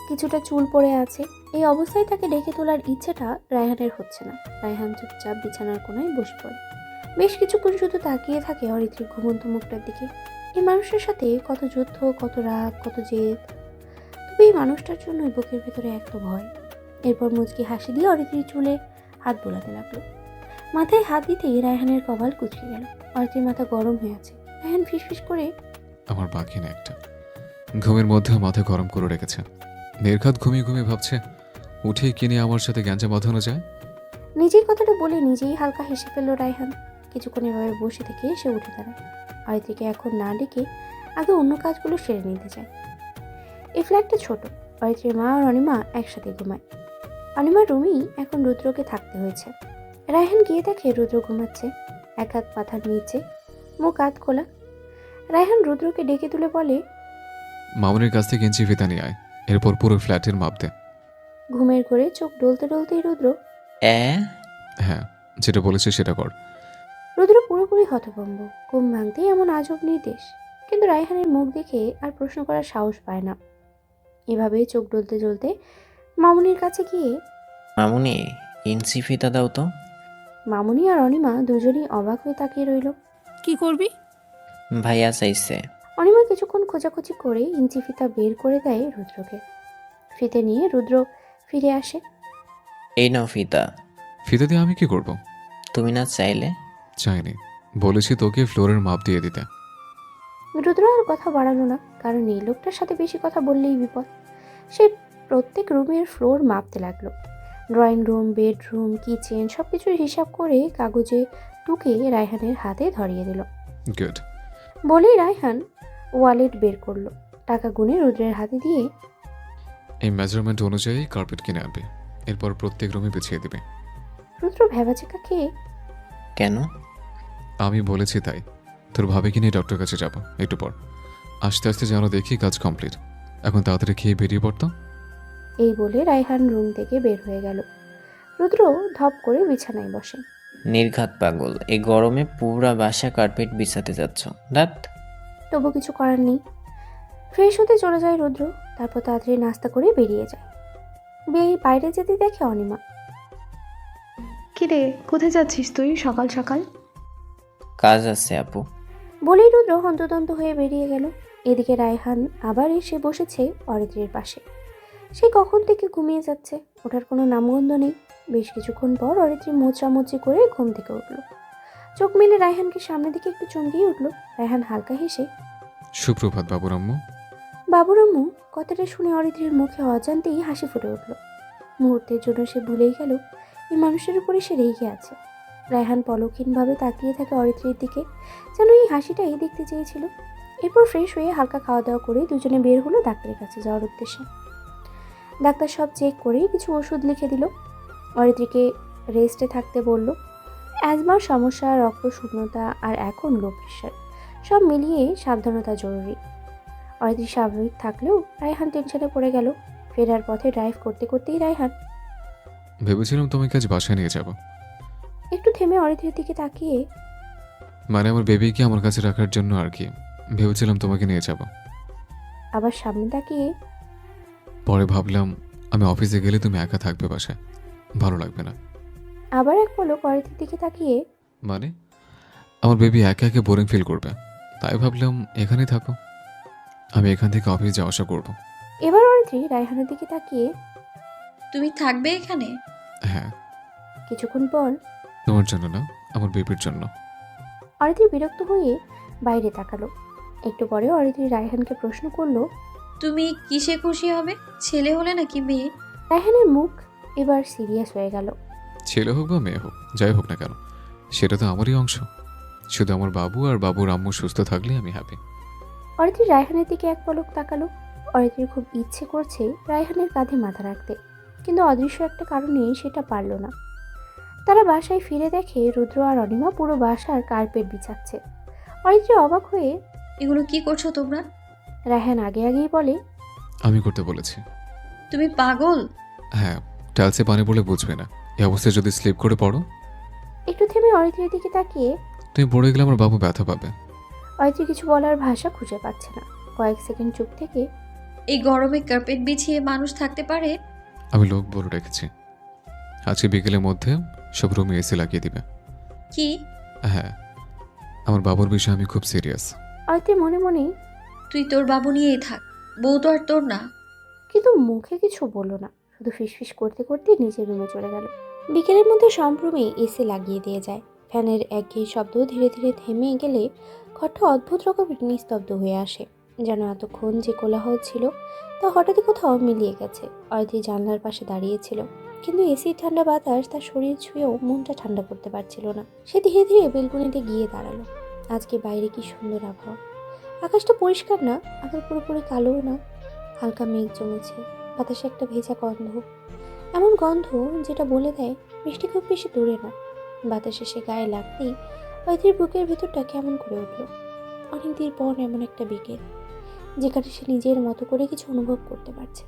কিছুটা চুল পড়ে আছে। এই অবস্থায় তাকে ডেকে তোলার ইচ্ছেটা রায়হানের হচ্ছে না। রায়হান চুপচাপ বিছানার কোনায় বসে পড়ে। বেশ কিছুক্ষণ শুধু তাকিয়ে থাকে অরিত্রীর ঘুমন্ত মুখটার দিকে। এই মানুষটার সাথে কত যুদ্ধ, কত রাগ, কত জেদ, তবে এই মানুষটার জন্য বুকের ভেতরে এত ভয়। এরপর মুচকি হাসি দিয়ে অরিত্রীর চুলে হাত বোলাতে লাগলো। মাথায় হাত দিতেই রায়হানের কপাল কুঁচকে গেল। অরিত্রীর মাথা গরম হয়ে আছে। রায়হান ফিসফিস করে, আমার বাকি না একটা। ঘুমের মধ্যেও মাথা গরম করে রেখেছে। নির্ঘাত ঘুমিয়ে ঘুমিয়ে ভাবছে উঠে কিনে আমার সাথে গ্যাঞ্জা বাঁধানো যায়। নিজেই কথাটা বলে নিজেই হালকা হেসে ফেলল রায়হান। কিছুক্ষণ এভাবে বসে থেকে সে উঠে দাঁড়ায়। অরিত্রীকে এখন না ডেকে আগে অন্য কাজগুলো সেরে নিতে চায়। এই ফ্ল্যাটটা ছোট। অরিত্রীর মা আর অনিমা একসাথে ঘুমায়। অনিমার রুমেই এখন রুদ্রকে থাকতে হয়েছে। রায়হান গিয়ে দেখে রুদ্র ঘুমাচ্ছে, এক হাত মাথার নিচে, মুখ হাত খোলা। রায়হান রুদ্রকে ডেকে তুলে বলে, মামুনির কাছ থেকে ইঞ্চি ফিতা নিয়ে আয়, এরপর পুরো ফ্ল্যাটের মাপ দে। ঘুমের ঘরে চোখ ডলতে ডলতেই রুদ্র হ্যাঁ, যেটা বলেছে সেটা কর। রুদ্র পুরোপুরি হতভম্ব। ঘুম ভাঙতেই এমন আজব নির্দেশ, কিন্তু রায়হানের মুখ দেখে আর প্রশ্ন করার সাহস পায় না। এভাবে চোখ ডলতে জ্বলতে মামুনির কাছে গিয়ে, মামুনি, ইঞ্চি ফিতা দাও তো। মামুনি আর অনিমা দুজনেই অবাক হয়ে তাকিয়ে রইল। কি করবি? ভাইয়া চাইছে। অনিমা কিছুক্ষণ খোঁজাখুঁজি করে ইঞ্চি ফিতা বের করে দেয় রুদ্রকে। ফিতে নিয়ে রুদ্র ফিরে আসে। এই নাও ফিতা। ফিতা দিয়ে আমি কি করব? তুমি না চাইলে? চাইনি, বলেছি তোকে ফ্লোরের মাপ দিয়ে দিতে। রুদ্র আর কথা বাড়ালো না, কারণ এই লোকটার সাথে বেশি কথা বললেই বিপদ। সে প্রত্যেক রুমের ফ্লোর মাপতে লাগলো। ড্রয়িং রুম, বেডরুম, কিচেন সবকিছুর হিসাব করে কাগজে টুকে রায়হানের হাতে ধরিয়ে দিল। গুড। বলেই রায়হান ওয়ালেট বের করলো। টাকা গুনে রুদ্রের হাতে দিয়ে, এই মেজারমেন্ট অনুযায়ী কার্পেট কিনে আনবে, এরপর প্রত্যেক রুমে বিছিয়ে দিবে। রুদ্র ভেবাচেকা খেয়ে, কেন? আমি বলেছি তাই। তোর ভাবিকে নিয়ে ডক্টর কাছে যাব একটু পর। আস্তে আস্তে যেন দেখি কাজ কমপ্লিট। এখন তাড়াতাড়ি খেয়ে বেরিয়ে পড়তো। এই বলে রায়হান রুম থেকে বের হয়ে গেল। রুদ্র ধপ করে বিছানায় বসে। নির্ঘাত পাগল, এই গরমে পুরা বাসা কার্পেট বিছাতে যাচ্ছ। দাঁত তবু কিছু করার নেই। ফ্রেশ হতে চলে যায় রুদ্র, তারপর তাড়াতাড়ি নাস্তা করে বেরিয়ে যায়। বাইরে যেতে দেখে অনিমা। কিরে, কোথায় যাচ্ছিস তুই সকাল সকাল? কাজ আছে আপু। বলেই রুদ্র হন্তদন্ত হয়ে বেরিয়ে গেল। এদিকে রায়হান আবার এসে বসেছে অরিত্রীর পাশে। সে কখন থেকে ঘুমিয়ে যাচ্ছে, ওঠার কোনো নামগন্ধ নেই। বেশ কিছুক্ষণ পর অরিত্রী মোচামুচি করে ঘুম থেকে উঠল। চোখ মেলে রায়হানকে সামনের দিকে একটু চমকিয়ে উঠল। রায়হান হালকা হেসে, সুপ্রভাত বাবুর আম্মু। বাবুর আম্মু কথাটা শুনে অরিত্রীর মুখে অজান্তেই হাসি ফুটে উঠল। মুহূর্তের জন্য সে ভুলেই গেল এই মানুষের উপরে সে রেগে আছে। রায়হান পলকহীনভাবে তাকিয়ে থাকে অরিত্রীর দিকে, যেন এই হাসিটাই দেখতে চেয়েছিল। এরপর ফ্রেশ হয়ে হালকা খাওয়া দাওয়া করে দুজনে বের হলো ডাক্তারের কাছে যাওয়ার উদ্দেশ্যে। ডাক্তার সব চেক করে কিছু ওষুধ লিখে দিল। অরিত্রীকে রেস্টে থাকতে বলল। অ্যাজমার সমস্যা, রক্ত শূন্যতা আর এখন লো প্রেশার, সব মিলিয়ে সাবধানতা জরুরি। অরিত্রী স্বাভাবিক থাকলেও রায়হান টেনশনে পড়ে গেল। ফেরার পথে ড্রাইভ করতে করতেই রায়হান ভেবেছিলাম তোমাকে আজ বাসায় নিয়ে যাব। একটু থেমে অরিত্রীর দিকে তাকিয়ে, মানে আমার বেবিকে আমার কাছে রাখার জন্য আর কি। ভেবেছিলাম তোমাকে নিয়ে যাব, আবার সামনে তাকিয়ে, পরে ভাবলাম আমি অফিসে গেলে তুমি একা থাকবে বাসায়, ভালো লাগবে না। আবার এক পলক অরিত্রীর দিকে তাকিয়ে, মানে আমার বেবি একা একা বোরিং ফিল করবে, তাই ভাবলাম এখানেই থাকো। আমি এখান থেকে অফিস যাওয়া আসা করবো। এবার অরিত্রী রায়হানের দিকে তাকিয়ে, তুমি থাকবে এখানে? হ্যাঁ, কিছুক্ষণ পর তোমার জন্য না, আমার বেবির জন্য। অরিত্রী বিরক্ত হয়ে বাইরে তাকালো। একটু পরে অরিত্রী রায়হানকে প্রশ্ন করলো, তুমি কিসে খুশি হবে, ছেলে হলে নাকি মেয়ে? রায়হানের মুখ এবার সিরিয়াস হয়ে গেল। ছেলে হোক বা মেয়ে হোক, যাই হোক না কেন, সেটা তো আমারই অংশ। শুধু আমার বাবু আর বাবুর আম্মু সুস্থ থাকলে আমি হ্যাপি। অরিত্রী রায়হানের দিকে এক পলক তাকালো। অরিত্রীর খুব ইচ্ছে করছে রায়হানের কাঁধে মাথা রাখতে, কিন্তু অদৃশ্য একটা কারণে সেটা পারল না। তারা বাসায় ফিরে দেখে রুদ্র আর অনিমা পুরো বাসার কার্পেট বিছাচ্ছে। অরিত্রী অবাক হয়ে এগুলো কি করছো তোমরা? রায়হান আগে আগেই বলে, আমি করতে বলেছি। তুমি পাগল? হ্যাঁ, টাইলসে পানি পড়লে বুঝবে না। এই অবস্থায় যদি স্লিপ করে পড়ো, একটু থেমে অরিত্রীর দিকে তাকিয়ে। তুমি পড়ে গেলে আমার বাবু ব্যথা পাবে। অরিত্রী কিছু বলার ভাষা খুঁজে পাচ্ছে না। কয়েক সেকেন্ড চুপ থেকে এই গরমে কার্পেট বিছিয়ে মানুষ থাকতে পারে? আমি লোক বলে রেখেছি, আজকে বিকেলের মধ্যে সব রুমে এসি লাগিয়ে দিবে। কি? হ্যাঁ, আমার বাবুর বিষয়ে আমি খুব সিরিয়াস। অরিত্রী মনে মনে তুই তোর বাবু নিয়েই থাক, বউ তো আর তোর না। কিন্তু মুখে কিছু বলল না, শুধু ফিসফিস করতে করতে নিজের রুমে চলে গেল। বিকেলের মধ্যে সব রুমে এসি লাগিয়ে দিয়ে যায়। ফ্যানের একঘেয়ে শব্দ ধীরে ধীরে থেমে গেলে ঘরটা অদ্ভুত রকমের নিস্তব্ধ হয়ে আসে, যেন এতক্ষণ যে কোলাহল ছিল তা হঠাৎই কোথাও মিলিয়ে গেছে। অরিত্রী জানলার পাশে দাঁড়িয়েছিল, কিন্তু এসির ঠান্ডা বাতাস তার শরীর ছুঁয়েও মনটা ঠান্ডা করতে পারছিল না। সে ধীরে ধীরে বেলকনিতে গিয়ে দাঁড়ালো। আজকে বাইরে কি সুন্দর আবহাওয়া। আকাশটা পরিষ্কার না, আবার পুরোপুরি কালোও না। হালকা মেঘ জমেছে, বাতাসে একটা ভেজা গন্ধ, এমন গন্ধ যেটা বলে দেয় বৃষ্টি খুব বেশি দূরে না। বাতাসে সে গায়ে লাগতেই অরিত্রীর বুকের ভেতরটা কেমন করে উঠল। অনেকদিন পর এমন একটা বিকেল, যেখানে সে নিজের মতো করে কিছু অনুভব করতে পারছে।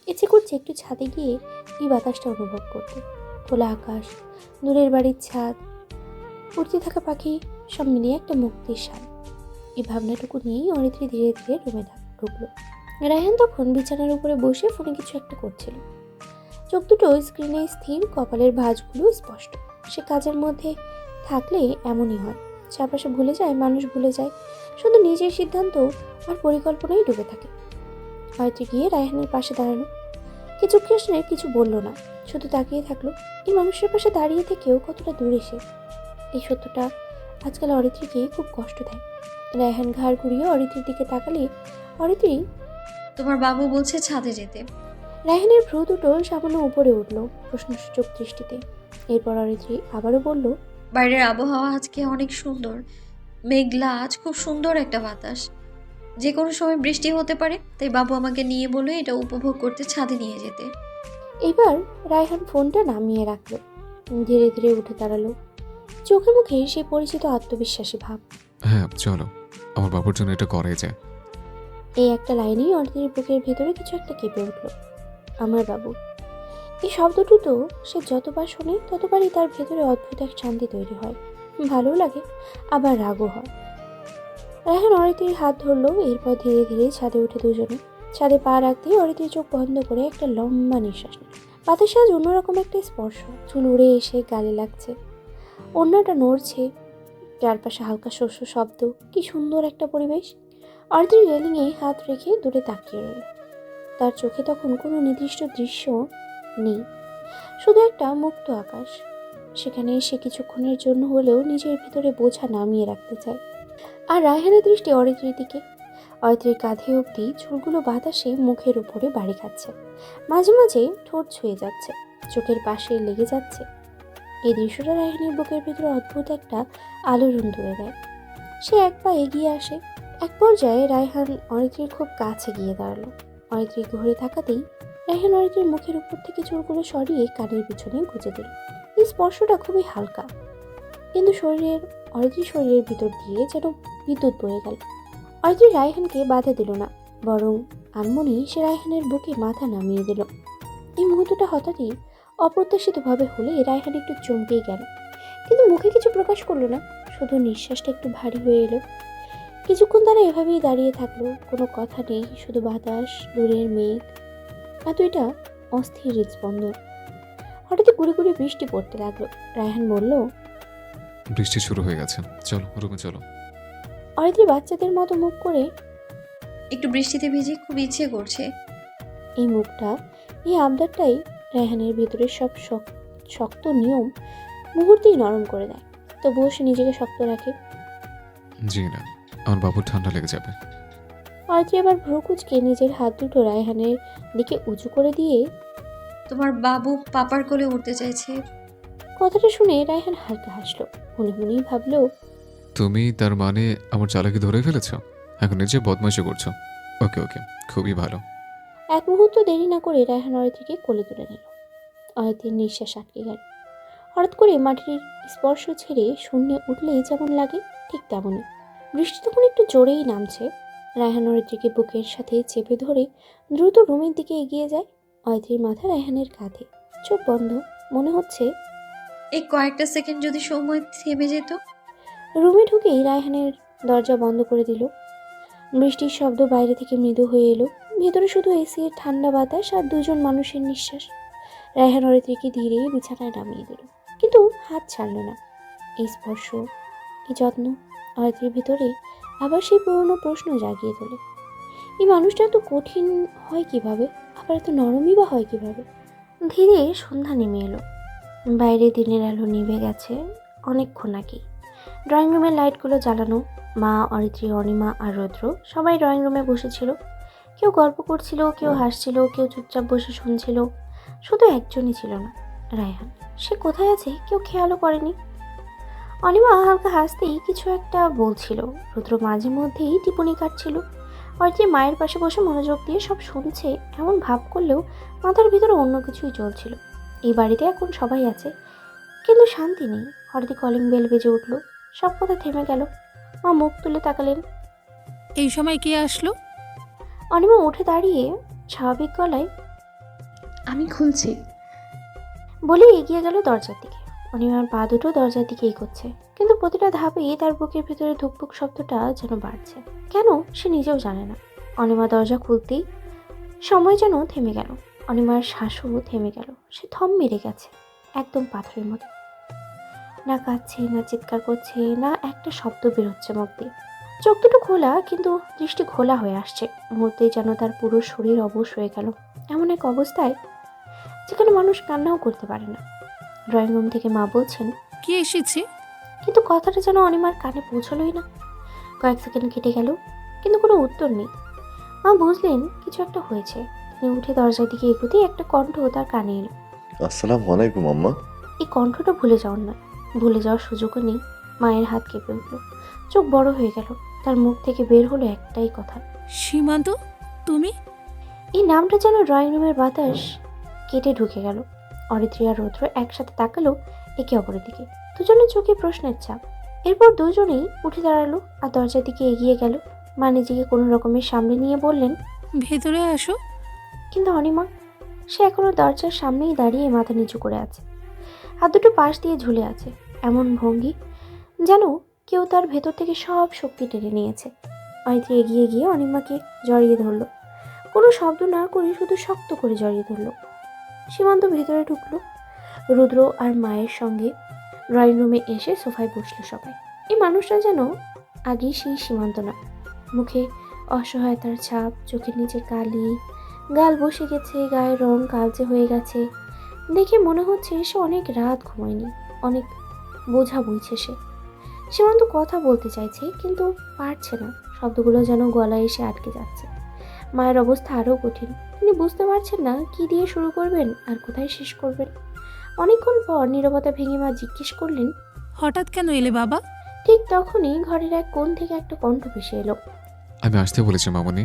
ইচ্ছে করছে একটু ছাদে গিয়ে এই বাতাসটা অনুভব করতে। খোলা আকাশ, দূরের বাড়ির ছাদ, উড়তে থাকা পাখি, সব মিলিয়ে একটা মুক্তির স্বাদ। এই ভাবনাটুকু নিয়েই অরিত্রী ধীরে ধীরে রুমে ঢুকলো। রায়হান তখন বিছানার উপরে বসে ফোনে কিছু একটা করছিল। চোখ দুটো স্ক্রিনে স্থির, কপালের ভাঁজগুলো স্পষ্ট। সে কাজের মধ্যে থাকলে এমনই হয়, চারপাশে ভুলে যায়, মানুষ ভুলে যায়, শুধু নিজের সিদ্ধান্ত আর পরিকল্পনাই ডুবে থাকে। হয়তো গিয়ে রায়হানের পাশে দাঁড়ানো, কিছু কৃষ্ণে কিছু বলল না, শুধু তাকিয়ে থাকলো। এই মানুষের পাশে দাঁড়িয়ে থেকেও কতটা দূরে সে। এই সত্যটা আজকাল অরিত্রীকে খুব কষ্ট দেয়। রায়হান ঘাড় ঘুরিয়ে অরিত্রীর দিকে তাকালে অরিত্রী। তোমার বাবু বলছে ছাদে যেতে। রায়হানের ভ্রু দুটো সামান্য উপরে উঠল প্রশ্নসূচক দৃষ্টিতে। এরপর অরিত্রী আবারও বলল, বাইরের আবহাওয়া আজকে অনেক সুন্দর, মেঘলা, আজ খুব সুন্দর একটা বাতাস, যে কোনো সময় বৃষ্টি হতে পারে। তাই বাবু আমাকে নিয়ে বলে এটা উপভোগ করতে ছাদে নিয়ে যেতে। এইবার রায়হান ফোনটা নামিয়ে রাখলো, ধীরে ধীরে উঠে দাঁড়ালো, চোখে মুখে সেই পরিচিত আত্মবিশ্বাসী ভাব। হ্যাঁ চলো, আমার বাবুর জন্য এটা করাই যায়। এই একটা লাইনেই অরিত্রীর বুকের ভেতরে কিছু একটা কেঁপে উঠল। আমার বাবু, এই শব্দটি তো সে যতবার শোনে ততবারই তার ভেতরে অদ্ভুত এক শান্তি তৈরি হয়। ভালো লাগে, আবার রাগও হয়। রায়হান অরিত্রীর হাত ধরলো, এরপর ধীরে ধীরে ছাদে উঠে দুজনে। ছাদে পা রাখতেই অরিত্রী চোখ বন্ধ করে একটা লম্বা নিঃশ্বাস নিল। বাতাসে আজ অন্যরকম একটা স্পর্শ, চুল উড়ে এসে গালে লাগছে, ওড়নাটা নড়ছে, চারপাশে হালকা শস্য শব্দ, কি সুন্দর একটা পরিবেশ। অরিত্রী রেলিংয়ে হাত রেখে দূরে তাকিয়ে রইল। তার চোখে তখন কোনো নির্দিষ্ট দৃশ্য নেই, শুধু একটা মুক্ত আকাশ। সেখানে সে কিছুক্ষণের জন্য হলেও নিজের ভিতরে বোঝা নামিয়ে রাখতে চায়। আর রায়হানের দৃষ্টি অরিত্রীর দিকে। অরিত্রীর কাঁধে অবধি চুলগুলো বাতাসে মুখের উপরে বাড়ি খাচ্ছে, মাঝে মাঝে ঠোঁট ছুঁয়ে যাচ্ছে, চোখের পাশে লেগে যাচ্ছে। এই দৃশ্যটা রায়হানের বুকের ভিতরে অদ্ভুত একটা আলোড়ন তুলে দেয়। সে এক পা এগিয়ে আসে। এক পর্যায়ে রায়হান অরিত্রীর খুব কাছে গিয়ে দাঁড়ালো। অরিত্রী ঘুরে তাকাতেই রায়হান অরিত্রীর মুখের উপর থেকে চুলগুলো সরিয়ে কানের পিছনে গুঁজে দিল। এই স্পর্শটা খুবই হালকা, কিন্তু অরিত্রীর শরীরের ভিতর দিয়ে যেন বিদ্যুৎ বয়ে গেল। অরিত্রী রায়হানকে বাধা দিল না, বরং আনমনি সে রায়হানের বুকে মাথা নামিয়ে দিল। এই মুহূর্তটা হঠাৎই অপ্রত্যাশিতভাবে হলে রায়হান একটু চমকেই গেল, কিন্তু মুখে কিছু প্রকাশ করলো না, শুধু নিঃশ্বাসটা একটু ভারী হয়ে এলো। কিছুক্ষণ তারা এভাবেই দাঁড়িয়ে থাকলো, কোনো কথা নেই, শুধু বাতাস, দূরের মেঘ আর দুইটা অস্থির হৃদস্পন্দন। হঠাৎ গুড়ি গুড়ি বৃষ্টি পড়তে লাগলো। রায়হান বলল, বৃষ্টি শুরু হয়ে গেছে, চলো রুমে চলো। অরিত্রী বাচ্চাদের মতো মুখ করে, একটু বৃষ্টিতে ভিজে খুব ইচ্ছে করছে। এই মুখটা, এই আবদারটাই রায়হানের ভিতরে সব শক্ত নিয়ম মুহূর্তেই নরম করে দেয়। তবুও সে নিজেকে শক্ত রাখে। জি না, আমার বাবুর ঠান্ডা লেগে যাবে। অরিত্রী আবার ভ্রু কুঁচকে নিজের হাত দুটো রায়হানের দিকে উঁচু করে দিয়ে, তোমার বাবু পাপার কোলে উঠতে চাইছে। কথাটা শুনে রায়হান হালকা হাসলো। মনে মনেই ভাবলো, তুমি তার মানে আমার চালাকি ধরে ফেলেছো, এখন নিজে বদমাইশি করছো। ওকে ওকে, খুবই ভালো। এক মুহূর্ত দেরি না করে রায়হান অরিত্রীকে কোলে তুলে নিল। অরিত্রীর নিঃশ্বাস আটকে গেল। হঠাৎ করে মাটির স্পর্শ ছেড়ে শূন্যে উঠলেই যেমন লাগে ঠিক তেমনই। বৃষ্টি তখন একটু জোরেই নামছে। রায়হান অরিত্রীকে বুকের সাথে চেপে ধরে দ্রুত রুমের দিকে এগিয়ে যায়। অরিত্রীর মাথা রায়হানের কাঁধে, চোখ বন্ধ, মনে হচ্ছে এই কয়েকটা সেকেন্ড যদি সময় থেমে যেত। রুমে ঢুকেই রায়হানের দরজা বন্ধ করে দিল। বৃষ্টির শব্দ বাইরে থেকে মৃদু হয়ে এলো। ভেতরে শুধু এসির ঠান্ডা বাতাস আর দুজন মানুষের নিঃশ্বাস। রায়হান অরিত্রীকে ধীরে বিছানায় নামিয়ে দিল, কিন্তু হাত ছাড়ল না। এই স্পর্শ, এই যত্ন অরিত্রীর ভিতরে আবার সেই পুরনো প্রশ্ন জাগিয়ে তোলে। এই মানুষটা এত কঠিন হয় কিভাবে, আবার এত নরমই বা হয় কিভাবে? ধীরে সন্ধ্যা নেমে এলো। বাইরে দিনের আলো নিভে গেছে অনেকক্ষণ আগেই। ড্রয়িং রুমের লাইটগুলো জ্বালানো। মা, অরিত্রী, অনিমা আর রৌদ্র সবাই ড্রয়িং রুমে বসেছিল। কেউ গল্প করছিল, কেউ হাসছিল, কেউ চুপচাপ বসে শুনছিল। শুধু একজনই ছিল না, রায়হান। সে কোথায় আছে কেউ খেয়ালও করেনি। অনিমা হালকা হাসতেই কিছু একটা বলছিল। রৌদ্র মাঝে মধ্যেই টিপুনি কাটছিল। অরিত্রী মায়ের পাশে বসে মনোযোগ দিয়ে সব শুনছে এমন ভাব করলেও মাথার ভিতরে অন্য কিছুই চলছিল। এই বাড়িতে এখন সবাই আছে, কিন্তু শান্তি নেই। হঠাৎই কলিং বেল বেজে উঠল। সব কথা থেমে গেল। মা মুখ তুলে তাকালেন। এই সময় কে আসলো? অনিমা উঠে দাঁড়িয়ে স্বাভাবিক গলায় আমি খুলছি। বলে এগিয়ে গেল দরজার দিকে। অনিমার পা দুটো দরজার দিকে এগোচ্ছে, কিন্তু প্রতিটা ধাপেই তার বুকের ভেতরে ধুকপুক শব্দটা যেন বাড়ছে। কেন সে নিজেও জানে না। অনিমা দরজা খুলতেই সময় যেন থেমে গেল। অনিমার শ্বাসও থেমে গেল। সে থম মেরে গেছে, একদম পাথরের মতো। না কাঁদছে, না চিৎকার করছে, না একটা শব্দ বেরোচ্ছে মুখ দিয়ে। চোখ দুটো খোলা, কিন্তু দৃষ্টি খোলা হয়ে আসছে। মুহূর্তেই যেন তার পুরো শরীর অবশ হয়ে গেল। এমন এক অবস্থায় যেখানে মানুষ কান্নাও করতে পারে না। ড্রয়িং রুম থেকে মা বলছেন, কে এসেছে? কিন্তু কথাটা যেন অনিমার কানে পৌঁছলই না। কয়েক সেকেন্ড কেটে গেল, কিন্তু কোনো উত্তর নেই। মা বুঝলেন কিছু একটা হয়েছে। তিনি উঠে দরজার দিকে এগোতেই একটা কণ্ঠ তার কানে এলো। আসসালামু আলাইকুম আম্মা। এই কণ্ঠটা ভুলে যাওয়ার নয়, ভুলে যাওয়ার সুযোগও নেই। মায়ের হাত কেঁপে উঠল, চোখ বড় হয়ে গেল। তার মুখ থেকে বের হলো একটাই কথা, সীমান্ত, তুমি? এই নামটা যেন ড্রয়িং রুমের বাতাস কেটে ঢুকে গেল। অরিত্রী আর রৌদ্র একসাথে তাকালো একে অপরের দিকে, দুজনের চোখে প্রশ্নের ছাপ। এরপর দুজনেই উঠে দাঁড়ালো আর দরজার দিকে এগিয়ে গেল। মা নিজেকে কোনো রকমের সামনে নিয়ে বললেন, ভেতরে আসো। কিন্তু অনিমা, সে এখনো দরজার সামনেই দাঁড়িয়ে মাথা নিচু করে আছে। হাত দুটো পাশ দিয়ে ঝুলে আছে, এমন ভঙ্গি যেন কেউ তার ভেতর থেকে সব শক্তি টেনে নিয়েছে। অরিত্রী এগিয়ে গিয়ে অনিমাকে জড়িয়ে ধরল। কোনো শব্দ না করে শুধু শক্ত করে জড়িয়ে ধরল। সীমান্ত ভেতরে ঢুকলো। রুদ্র আর মায়ের সঙ্গে ড্রয়িং রুমে এসে সোফায় বসলো সবাই। এই মানুষটা যেন আগেই সেই সীমান্ত না। মুখে অসহায়তার ছাপ, চোখের নিচে কালি, গাল বসে গেছে, গায়ের রং কালচে হয়ে গেছে। দেখে মনে হচ্ছে সে অনেক রাত ঘুমায়নি, অনেক বোঝা বইছে সে। সীমান্ত কথা বলতে চাইছে, কিন্তু পারছে না। শব্দগুলো যেন গলায় এসে আটকে যাচ্ছে। মায়ের অবস্থা আরও কঠিন। তিনি বুঝতে পারছেন না কি দিয়ে শুরু করবেন আর কোথায় শেষ করবেন। অনেকক্ষণ পর নীরবতা ভেঙে মা জিজ্ঞেস করলেন, হঠাৎ কেন এলে বাবা? ঠিক তখনই ঘরের এক কোণ থেকে একটা কণ্ঠ ভেসে এলো। আমি আসতে বলেছি মামনি।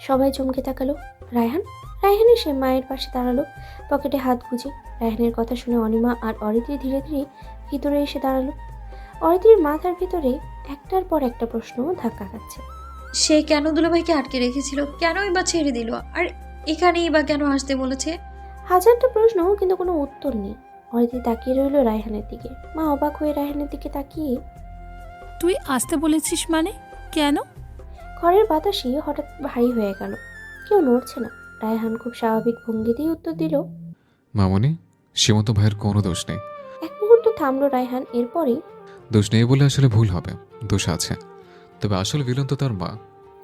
সবাই চমকে তাকালো। রায়হান। রায়হান এসে মায়ের পাশে দাঁড়ালো, পকেটে হাত গুজে। রায়হানের কথা শুনে অনিমা আর অরিত্রী ধীরে ধীরে ভিতরে এসে দাঁড়ালো। অরিত্রীর মাথার ভিতরে একটার পর একটা প্রশ্ন ধাক্কা খাচ্ছে। সে কেন দুলাভাইকে আটকে রেখেছিল? কেনই বা ছেড়ে দিল? আর এখানেই বা কেন আসতে বলেছে? হাজারটা প্রশ্ন, কিন্তু কোনো উত্তর নেই। অরিত্রী তাকিয়ে রইল রায়হানের দিকে। মা অবাক হয়ে রায়হানের দিকে তাকিয়ে, তুই আসতে বলেছিস মানে? কেন? ঘরের বাতাসে হঠাৎ ভারী হয়ে গেল। কেউ নড়ছে না। রায়হান খুব স্বাভাবিক ভঙ্গিতেই উত্তর দিল। মামনি, সীমন্ত ভাইয়ের কোনো দোষ নেই। এক মুহূর্ত থামলো রায়হান, এরপরই, দোষ নেই বলে আসলে ভুল হবে, দোষ আছে। তবে আসল ভিলেন তো তার মা।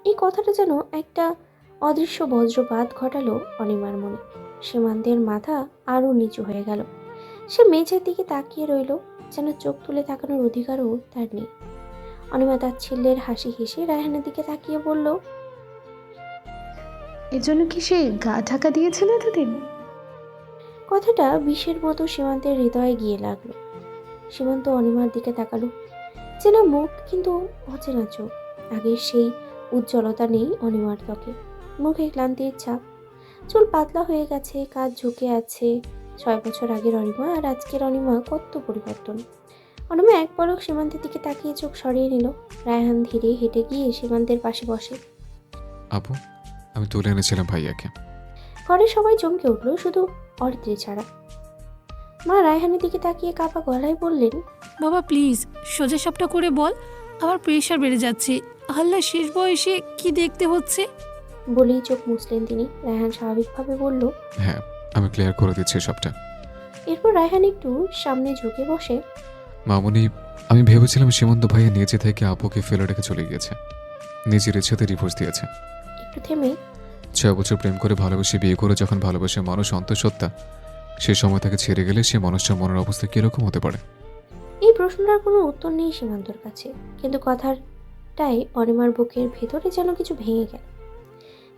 এই কথাটা যেন একটা অদৃশ্য বজ্রপাত ঘটালো অনিমার মনে। সীমান্তের মাথা আরও নিচু হয়ে গেল। সে মেঝের দিকে তাকিয়ে রইল, যেন চোখ তুলে তাকানোর অধিকারও তার নেই। অনিমা তাচ্ছিল্যের হাসি হেসে রায়হানের দিকে তাকিয়ে বলল, এর জন্য কি সে গা ঢাকা দিয়েছিল এতদিন? কথাটা বিষের মতো সীমান্তের হৃদয়ে গিয়ে লাগলো। সীমান্ত অনিমার দিকে তাকালো। চেনা মুখ, কিন্তু অচেনা চোখ। আগের সেই উজ্জ্বলতা নেই অনিমার ত্বকে। মুখে ক্লান্তির ছাপ। চুল পাতলা হয়ে গেছে, কাঁধ ঝুঁকে আছে, 6 বছর আগের অনিমা আর আজকের অনিমা কত পরিবর্তন। অনিমা এক পলক সীমান্তের দিকে তাকিয়ে চোখ সরিয়ে নিল। রায়হান ধীরে হেঁটে গিয়ে সীমান্তের পাশে বসে। আপু, আমি তুলে এনেছিলাম ভাইয়াকে। ঘরের সবাই চমকে উঠল, শুধু অরিত্রী ছাড়া। মা রায়হানের দিকে তাকিয়ে কাঁপা গলায় বললেন, বাবা প্লিজ সোজা সাপটা করে বল, আমার প্রেশার বেড়ে যাচ্ছে। আল্লাহ, শেষ বয়সে কি দেখতে হচ্ছে? বলেই চোখ মুছলেন তিনি। রায়হান স্বাভাবিকভাবে বলল। হ্যাঁ, আমি ক্লিয়ার করে দিচ্ছি সবটা। এরপর রায়হান একটু সামনে ঝুঁকে বসে। মামুনি, আমি ভেবেছিলাম সীমন্ত ভাইয়া নিজে থেকে আপুকে ফেলে রেখে চলে গিয়েছে, নিজের ইচ্ছাতে ডিভোর্স দিয়েছে। একটু থেমে 6 বছর প্রেম করে ভালোবেসে বিয়ে করে যখন ভালোবাসে মানুষ অন্তঃসত্ত্বা, সে সময় তাকে ছেড়ে গেলে সে মানুষটার মনের অবস্থা কিরকম হতে পারে? এই প্রশ্নটার কোনো উত্তর নেই সীমান্তর কাছে, কিন্তু কথাটাই অনিমার বুকের ভেতরে যেন কিছু ভেঙে গেল।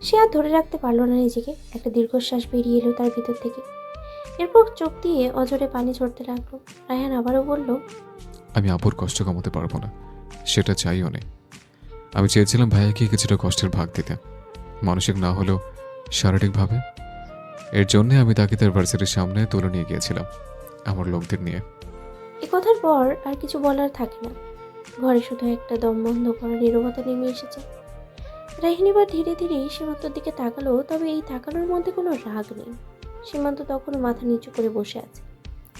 সে আর ধরে রাখতে পারলো না নিজেকে। একটা দীর্ঘশ্বাস বেরিয়ে এলো তার ভিতর থেকে। এরপর চোখ দিয়ে অজরে পানি ঝরতে লাগলো। রায়হান আবারও বলল, আমি আপুর কষ্ট কমাতে পারবো না, সেটা চাইও নেই। আমি চেয়েছিলাম ভাইয়াকে কিছুটা কষ্টের ভাগ দিতে, মানসিক না হলেও শারীরিকভাবে। এর জন্যে আমি তাকে তার ভার্সিটির সামনে তুলে নিয়ে গিয়েছিলাম আমার লোকদের নিয়ে। এ কথার পর আর কিছু বলার থাকে না। ঘরে শুধু একটা দম বন্ধ করা নীরবতা নেমে এসেছে। রায়হান এবার ধীরে ধীরে সীমান্তর দিকে তাকালো, তবে এই তাকানোর মধ্যে কোনো রাগ নেই। সীমান্ত তখনও মাথা নিচু করে বসে আছে।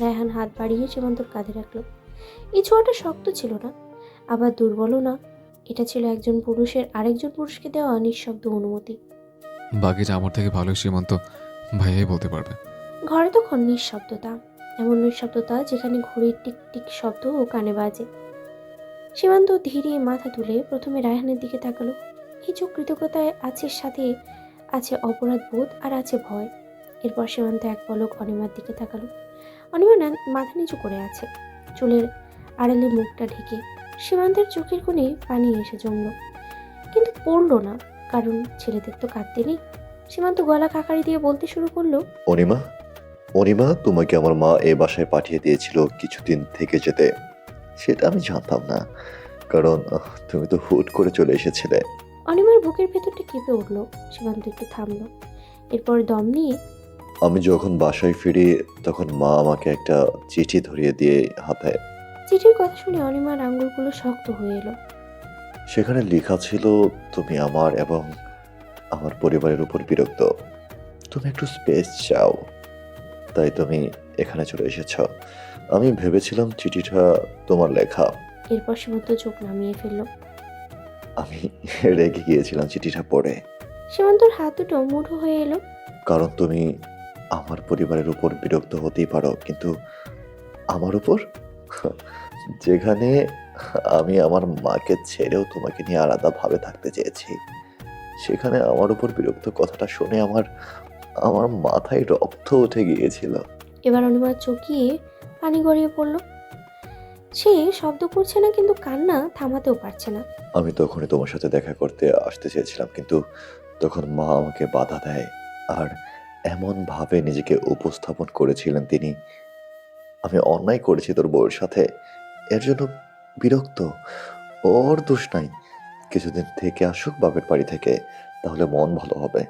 রায়হান হাত বাড়িয়ে সীমান্তর কাঁধে রাখলো। এই ছোঁয়াটা শক্ত ছিল না, আবার দুর্বলও না। এটা ছিল একজন পুরুষের আরেকজন পুরুষকে দেওয়া নিঃশব্দ অনুমতি। বাকিটা আমার থেকে ভালো সীমান্ত ভাইয়াই বলতে পারবে। ঘরে তখন নিঃশব্দতা, এমন নিঃশব্দতা যেখানে ঘড়ির টিক টিক শব্দ ও কানে বাজে। সীমান্ত ধীরে মাথা তুলে প্রথমে রায়হানের দিকে তাকালো। এই চোখ কৃতজ্ঞতায় আছে, সাথে আছে অপরাধ বোধ আর আছে ভয়। এরপর সীমান্ত এক পলক অনিমার দিকে তাকালো। অনিমা মাথা নিচু করে আছে, চুলের আড়ালে মুখটা ঢেকে। সীমান্তের চোখের কোণে পানি এসে জমল, কিন্তু পড়লো না, কারণ ছেলেদের তো কাঁদতে নেই। সীমান্ত গলা কাকারি দিয়ে বলতে শুরু করলো, অনিমা, অনিমা, তোমাকে আমার মা এই বাসায় পাঠিয়ে দিয়েছিল কিছুদিন থেকে যেতে। সেটা আমি জানতাম না, কারণ তুমি তো হুট করে চলে এসেছিলে। অনিমার বুকের ভেতরটা কেঁপে উঠল। সীমান্ত একটু থামলো, এরপর দম নিয়ে, আমি যখন বাসায় ফিরি তখন মা আমাকে একটা চিঠি ধরিয়ে দিয়ে হাতে। চিঠির কথা শুনে অনিমার আঙ্গুলগুলো শক্ত হয়ে এলো। সেখানে লেখা ছিল, তুমি আমার এবং আমার পরিবারের উপর বিরক্ত, তুমি একটু স্পেস চাও, তাই তুমি এখানে চলে এসেছ। আমি ভেবেছিলাম চিঠিটা তোমার লেখা। এরপর সীমান্ত চোখ নামিয়ে ফেললো। আমি রেগে গিয়েছিলাম চিঠিটা পড়ে, সীমান্তর হাত দুটো মুঠো হয়ে এলো। কারণ তুমি আমার পরিবারের উপর বিরক্ত হতেই পারো, কিন্তু আমার উপর, যেখানে আমি আমার মাকে ছেড়েও তোমাকে নিয়ে আলাদাভাবে থাকতে চেয়েছি, সেখানে আমার উপর বিরক্ত কথাটা শুনে আমার আমার মাথায় রক্ত উঠে গিয়েছিল। এবার অনিমার চোখিয়ে পানি গড়িয়ে পড়লো। সে শব্দ করছে না, কিন্তু কান্না থামাতেও পারছে না। আমি তখনই তোমার সাথে দেখা করতে আসতে চেয়েছিলাম, কিন্তু তখন মা আমাকে বাধা দেয়, আর এমন ভাবে নিজেকে উপস্থাপন করেছিলেন তিনি, আমি অন্যায় করেছি তোর বউয়ের সাথে, এর জন্য বিরক্ত। ওর দোষ নাই, কিছুদিন থেকে আসুক বাপের বাড়ি থেকে, তাহলে মন ভালো হবে।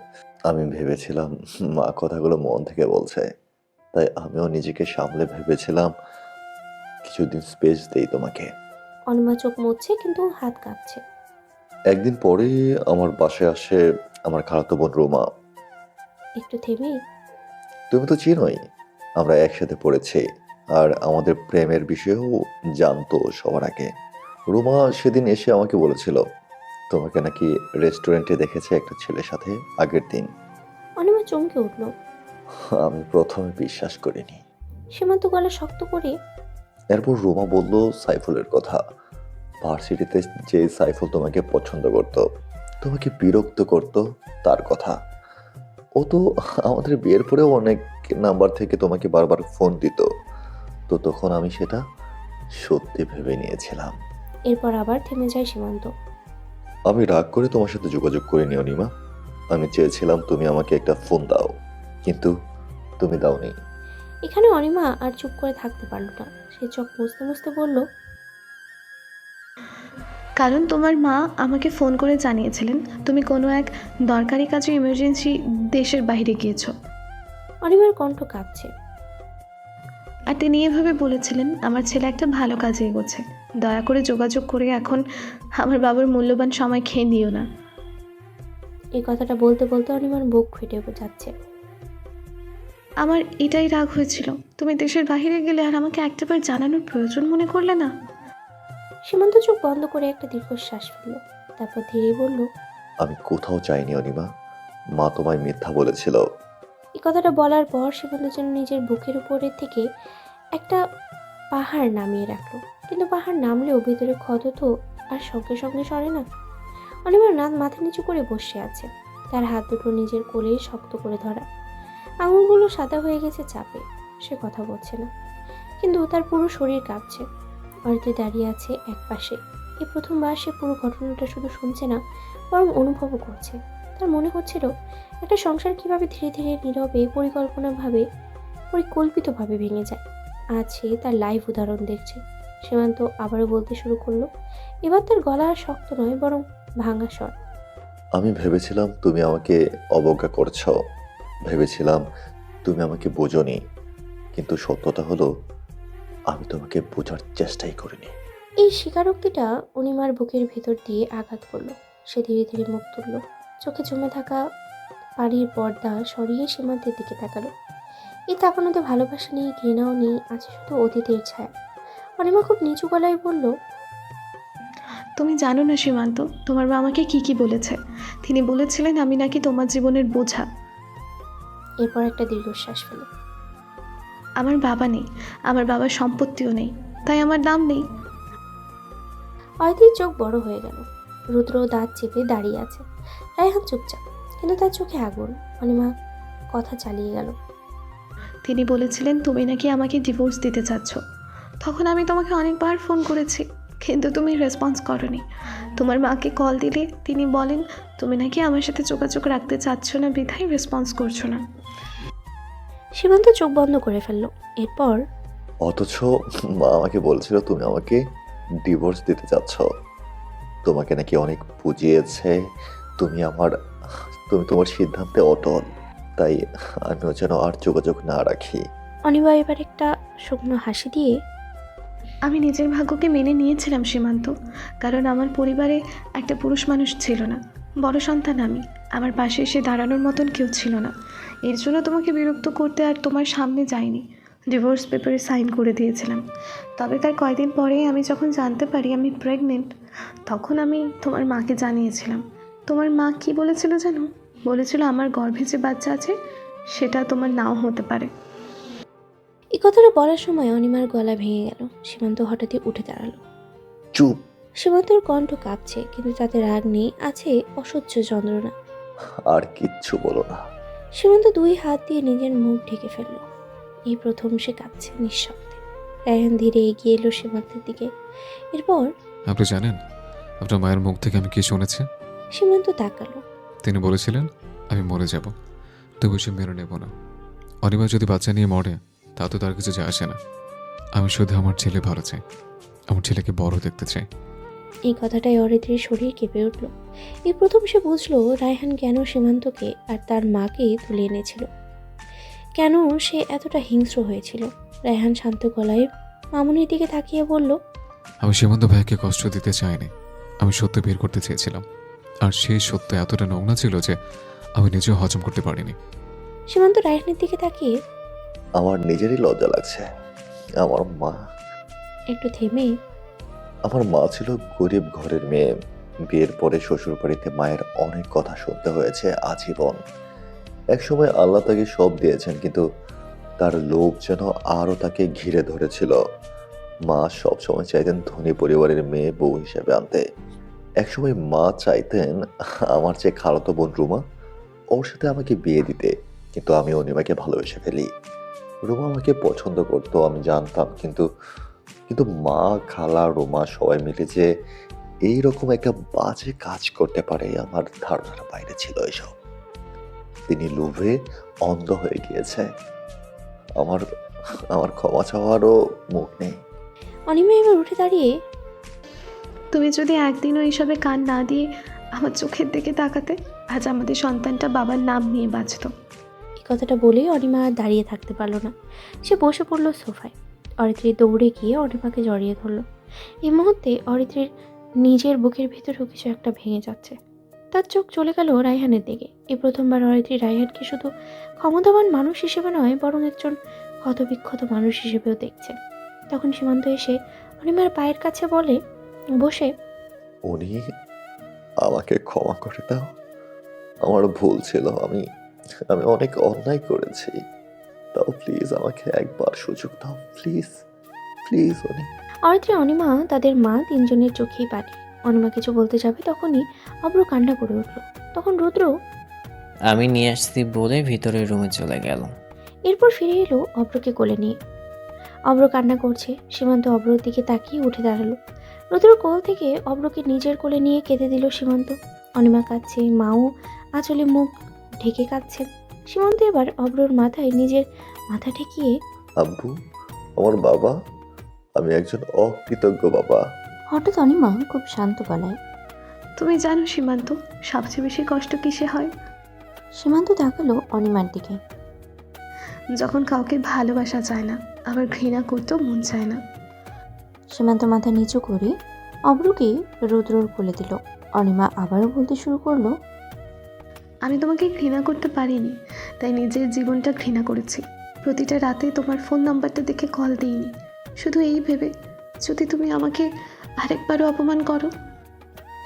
আমি ভেবেছিলাম মা কথাগুলো মন থেকে বলছে, তাই আমিও নিজেকে সামলে ভেবেছিলাম কিছুদিন স্পেস দেই তোমাকে। অনিমা চোখ মুছছে, কিন্তু হাত কাঁপছে। একদিন পরে আমার বাসায় আসে আমার খালাতো বোন রুমা। একটু থেমে, তুমি তো চিনোই, আমরা একসাথে পড়েছি, আর আমাদের প্রেমের বিষয়েও জানতো সবার আগে। রুমা সেদিন এসে আমাকে বলেছিল, তোমাকে নাকি রেস্টুরেন্টে দেখেছে একটা ছেলের সাথে আগের দিন। অনিমা চমকে উঠলো। আমি প্রথমে বিশ্বাস করিনি। সীমান্ত গলা শক্ত করে, এরপর রুমা বলল সাইফুলের কথা, ভার্সিটিতে যে সাইফুল তোমাকে পছন্দ করত, তোমাকে বিরক্ত করত, তার কথা। ও তো আমাদের বিয়ের পরেও অনেক নাম্বার থেকে তোমাকে বারবার ফোন দিত, তো তখন আমি সেটা সত্যি ভেবে নিয়েছিলাম। এরপর আবার থেমে যায় সীমান্ত। আমি রাগ করে তোমার সাথে যোগাযোগ করিনি অনিমা, আমি চেয়েছিলাম তুমি আমাকে একটা ফোন দাও, কিন্তু তুমি দাওনি। এখানে অনিমা আর চুপ করে থাকতে পারলো না। সে চোখ মুছতে মুছতে বলল, কারণ তোমার মা আমাকে ফোন করে জানিয়েছিলেন তুমি কোনো এক দরকারি কাজে ইমার্জেন্সি দেশের বাইরে গিয়েছো। অনিমার কণ্ঠ কাঁপছে। আর তিনি এভাবে বলেছিলেন আমার ছেলে একটা ভালো কাজে এগোচ্ছে, দয়া করে যোগাযোগ করে এখন আমার বাবার মূল্যবান সময় খেয়ে দিও না। এই কথাটা বলতে বলতে অনিমার বুক ফেটে যাচ্ছে। আমার এটাই রাগ হয়েছিল, তুমি দেশের বাইরে গেলে আর আমাকে একটাবার জানানোর প্রয়োজন মনে করলে না। সীমান্ত চোখ বন্ধ করে একটা দীর্ঘশ্বাস ফেলল, তারপর ধীরে বলল, আমি কোথাও চাইনি অনিমা, মা তোমায় মিথ্যা বলেছিল। এই কথাটা বলার পর সীমান্ত যেন নিজের বুকের উপরের থেকে একটা পাহাড় নামিয়ে রাখলো, কিন্তু পাহাড় নামলেও ভিতরে ক্ষত তো আর সঙ্গে সঙ্গে সরে না। অনিমার নাক মাথা নিচু করে বসে আছে, তার হাত দুটো নিজের কোলে শক্ত করে ধরা, আঙুলগুলো সাদা হয়ে গেছে চাপে। সে কথা বলছে না, কিন্তু তার পুরো শরীর কাঁপছে। অরিত্রি দাঁড়িয়ে আছে এক পাশে। এই প্রথমবার সে পুরো ঘটনাটা শুধু শুনছে না, বরং অনুভবও করছে। তার মনে হচ্ছিল একটা সংসার কিভাবে ধীরে ধীরে নীরবে পরিকল্পিতভাবে ভেঙে যায়। আজ সে তার লাইভ উদাহরণ দেখছে। সীমান্ত আবারও বলতে শুরু করলো, এবার তার গলা আর শক্ত নয়, বরং ভাঙা স্বর। আমি ভেবেছিলাম তুমি আমাকে অবজ্ঞা করছো, ভেবেছিলাম তুমি আমাকে বোঝোনি, কিন্তু সত্যতা হলো আমি তোমাকে বোঝার চেষ্টাই করিনি। এই স্বীকারোক্তিটা অনিমার বুকের ভেতর দিয়ে আঘাত করলো। সে ধীরে ধীরে মুখ তুলল, চোখে জমে থাকা বাড়ির পর্দা সরিয়ে সীমান্তের দিকে তাকালো। এই তাকানোতে ভালোবাসা নেই, ঘৃণাও নেই, আছে শুধু অতীতের ছায়া। অনিমা খুব নিচু গলায় বলল, তুমি জানো না সীমান্ত, তোমার মা আমাকে কি বলেছে। তিনি বলেছিলেন আমি নাকি তোমার জীবনের বোঝা। এরপর একটা দীর্ঘশ্বাস ফেল। আমার বাবা নেই, আমার বাবার সম্পত্তিও নেই, তাই আমার দাম নেই। অয়তির চোখ বড় হয়ে গেল। রুদ্র দাঁত চেপে দাঁড়িয়ে আছে। রায়হান চুপচাপ, কিন্তু তার চোখে আগুন। অনিমা কথা চালিয়ে গেল, তিনি বলেছিলেন তুমি নাকি আমাকে ডিভোর্স দিতে চাচ্ছ। তখন আমি তোমাকে অনেকবার ফোন করেছি, কিন্তু তুমি রেসপন্স করোনি। তোমার মাকে কল দিলে তিনি বলেন তুমি নাকি আমার সাথে যোগাযোগ রাখতে চাচ্ছ না, বিধায় রেসপন্স করছো না। সীমান্ত চোখ বন্ধ করে ফেলল। এরপর অথচ মা আমাকে বলছিল তুমি আমাকে ডিভোর্স দিতে চাচ্ছ, তোমাকে নাকি অনেক বুঝিয়েছে, তুমি তোমার সিদ্ধান্তে অটল, তাই আমিও যেন আর যোগাযোগ না রাখি। অনিমা এবার একটা শুকনো হাসি দিয়ে, আমি নিজের ভাগ্যকে মেনে নিয়েছিলাম সীমান্ত, কারণ আমার পরিবারে একটা পুরুষ মানুষ ছিল না, বড় সন্তান আমি, আমার পাশে এসে দাঁড়ানোর মতন কেউ ছিল না। এর জন্য তোমাকে বিরক্ত করতে আর তোমার সামনে যাইনি, ডিভোর্স পেপারে সাইন করে দিয়েছিলাম। তবে তার কয়েকদিন পরেই আমি যখন জানতে পারি আমি প্রেগনেন্ট, তখন আমি তোমার মাকে জানিয়েছিলাম। তোমার মা কি বলেছিল জানো? বলেছিল আমার গর্ভে যে বাচ্চা আছে সেটা তোমার নাও হতে পারে। এই কথাটা বলার সময় অনিমার গলা ভেঙে গেল। সীমান্ত হঠাৎই উঠে দাঁড়ালো। চুপ। সীমান্তর কণ্ঠ কাঁপছে, কিন্তু তাতে রাগ নেই, আছে অসহ্য যন্ত্রণা। আর কিচ্ছু বলো না। সীমান্ত দুই হাত দিয়ে নিজের মুখ ঢেকে ফেলল। এই প্রথম সে কাঁদছে নিঃশব্দে। রায়হান ধীরে এগিয়ে এলো সীমান্তের দিকে। এরপর আপনি জানেন আপনার মায়ের মুখ থেকে আমি কি শুনেছি? সীমান্ত তাকালো। তিনি বলেছিলেন আমি মরে যাব, তবু সে মেনে নেব না। অনিমা যদি বাচ্চা নিয়ে মরে তা তো তার কিছু যায় আসে না। আমি শুধু আমার ছেলে ভালো চাই, আমার ছেলেকে বড় দেখতে চাই। এই কথাটাই অরিত্রির শরীর কেঁপে উঠল। এই প্রথম সে বুঝলো রায়হান কেন সীমান্তকে আর তার মাকে তুলে এনেছিল, কেন সে এতটা হিংস্র হয়েছিল। রায়হান শান্ত গলায় মামুনির দিকে তাকিয়ে বলল, আমি সীমান্ত ভাইকে কষ্ট দিতে চাইনি, আমি সত্য বের করতে চেয়েছিলাম। আর সেই সত্য এতটা নোংরা ছিল যে আমি নিজেও হজম করতে পারিনি। সীমান্ত রায়হানের দিকে তাকিয়ে আমার নিজেরই লজ্জা লাগছে। আমার মা একটু থেমে, আমার মা ছিল গরিব ঘরের মেয়ে। বিয়ের পরে শ্বশুর বাড়িতে মায়ের অনেক কথা শুনতে হয়েছে আজীবন। একসময় আল্লাহ তাকে সব দিয়েছেন, কিন্তু তার লোভ যেন আরো তাকে ঘিরে ধরেছিল। মা সবসময় চাইতেন ধনী পরিবারের মেয়ে বউ হিসেবে আনতে। একসময় মা চাইতেন আমার যে খালাতো বোন রুমা, ওর সাথে আমাকে বিয়ে দিতে, কিন্তু আমি অনিমাকে ভালোবেসে ফেলি। রুমা আমাকে পছন্দ করতো আমি জানতাম, কিন্তু মা, খালা, রুমা সবাই মিলে যে এইরকম একটা বাজে কাজ করতে পারে আমার ধারণার বাইরে ছিল এসব। তিনি লোভে অন্ধ হয়ে গিয়েছে। আমার ক্ষমা চাওয়ারও মুখ নেই। অনিমা এবার উঠে দাঁড়িয়ে, তুমি যদি একদিনও এইসবে কান না দিয়ে আমার চোখের দিকে তাকাতে, আজ আমাদের সন্তানটা বাবার নাম নিয়ে বাঁচত। এ এই কথাটা বলেই অনিমা আর দাঁড়িয়ে থাকতে পারল না। সে বসে পড়ল সোফায়। অরিত্রী দৌড়ে গিয়ে অনিমাকে জড়িয়ে ধরল। এই মুহূর্তে অরিত্রীর নিজের বুকের ভিতরেও কিছু একটা ভেঙে যাচ্ছে। তার চোখ চলে গেল রায়হানের দিকে। এই প্রথমবার অরিত্রী রায়হানকে শুধু ক্ষমতাবান মানুষ হিসেবে নয়, বরং একজন ক্ষতবিক্ষত মানুষ হিসেবেও দেখছে। তখন সীমান্ত এসে অনিমার পায়ের কাছে বসে, উনি আমাকে ক্ষমা করে দাও, আমার ভুল ছিল, আমি আমি অনেক অন্যায় করেছি, তাও প্লিজ আমাকে একবার সুযোগ দাও, প্লিজ প্লিজ। উনি অরিত্রী অনিমা তাদের মা তিনজনের চোখেই পানি। অনিমা কিছু বলতে যাবে তখনই অব্র কান্না করে উঠল। তখন রুদ্র আমি নিয়ে আসছি বলে ভিতরের রুমে চলে গেল। এরপর ফিরে এলো অব্রকে কোলে নিয়ে। অব্র কান্না করছে। সীমান্ত অব্রর দিকে তাকিয়ে উঠে দাঁড়ালো। রুদ্রর কোল থেকে অব্রকে নিজের কোলে নিয়ে কেঁদে দিল সীমান্ত। অনিমা কাঁদছে, মাও আঁচলে মুখ ঢেকে কাঁদছেন। সীমান্ত এবার অব্রর মাথায় নিজের মাথা ঠেকিয়ে, আব্বু, আমার বাবা, আমি একজন অকৃতজ্ঞ বাবা। হঠাৎ অনিমা খুব শান্ত গলায়, তুমি জানো সীমান্ত, সবচেয়ে বেশি কষ্ট কিসে হয়? সীমান্ত তাকালো অনিমার দিকে। যখন কাউকে ভালোবাসা যায় না, আবার ঘৃণা করতেও মন চায় না। সীমান্ত মাথা নিচু করে অব্রকে রুদ্রর কোলে দিল। অনিমা আবারও বলতে শুরু করলো, আমি তোমাকে ঘৃণা করতে পারিনি, তাই নিজের জীবনটা ঘৃণা করেছি। প্রতিটা রাতে তোমার ফোন নাম্বারটা দেখে কল দিইনি, শুধু এই ভেবে যদি তুমি আমাকে আরেকবারও অপমান করো।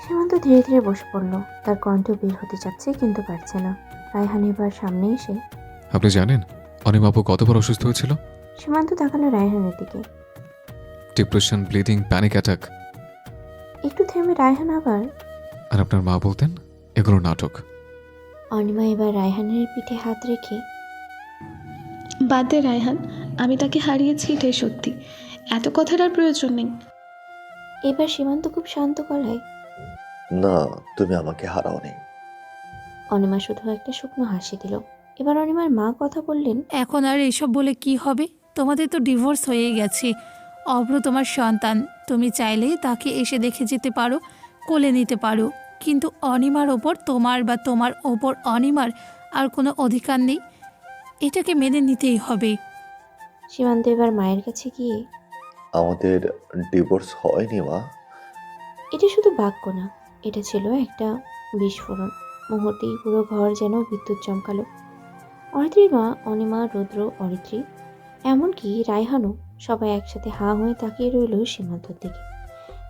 সীমান্ত ধীরে ধীরে বসে পড়ল। তার কণ্ঠ বের হতে চাচ্ছে কিন্তু পারছে না। রায়হান এবার সামনে এসে, আপনি জানেন অনিমা আপু কতবার অসুস্থ হয়েছিল? সীমান্ত তাকালো রায়হানের দিকে। Depression, bleeding, panic attack. একটু থেমে রায়হান আবার, আর আপনার মা বলতেন এগুলো নাটক। অনিমা এবার রায়হানের পিঠে হাত রেখে, বাদ দে রায়হান, আমি তাকে হারিয়েছি এটাই সত্যি, এত কথার আর প্রয়োজন নেই। এবার সীমান্ত খুব শান্ত গলায়, না, তুমি আমাকে হারাওনি। অনিমা শুধু একটা শুকনো হাসি দিল। এবার অনিমার মা কথা বললেন, এখন আর এসব বলে কি হবে? তোমাদের তো ডিভোর্স হয়ে গেছে। অভ্র তোমার সন্তান, তুমি চাইলেই তাকে এসে দেখে যেতে পারো, কোলে নিতে পারো। কিন্তু অনিমার ওপর তোমার বা তোমার ওপর অনিমার আর কোনো অধিকার নেই। এটাকে মেনে নিতেই হবে। সীমান্ত এবার মায়ের কাছে গিয়ে, আমাদের ডিভোর্স হয়নি মা। এটা শুধু বাক্য না, এটা ছিল একটা বিস্ফোরণ। মুহূর্তেই পুরো ঘর যেন বিদ্যুৎ চমকালো। অরিত্রীর মা, অনিমা, রুদ্র, অরিত্রী, এমনকি রায়হানও সবাই একসাথে হাঁ হয়ে তাকিয়ে রইল সীমান্তর দিকে।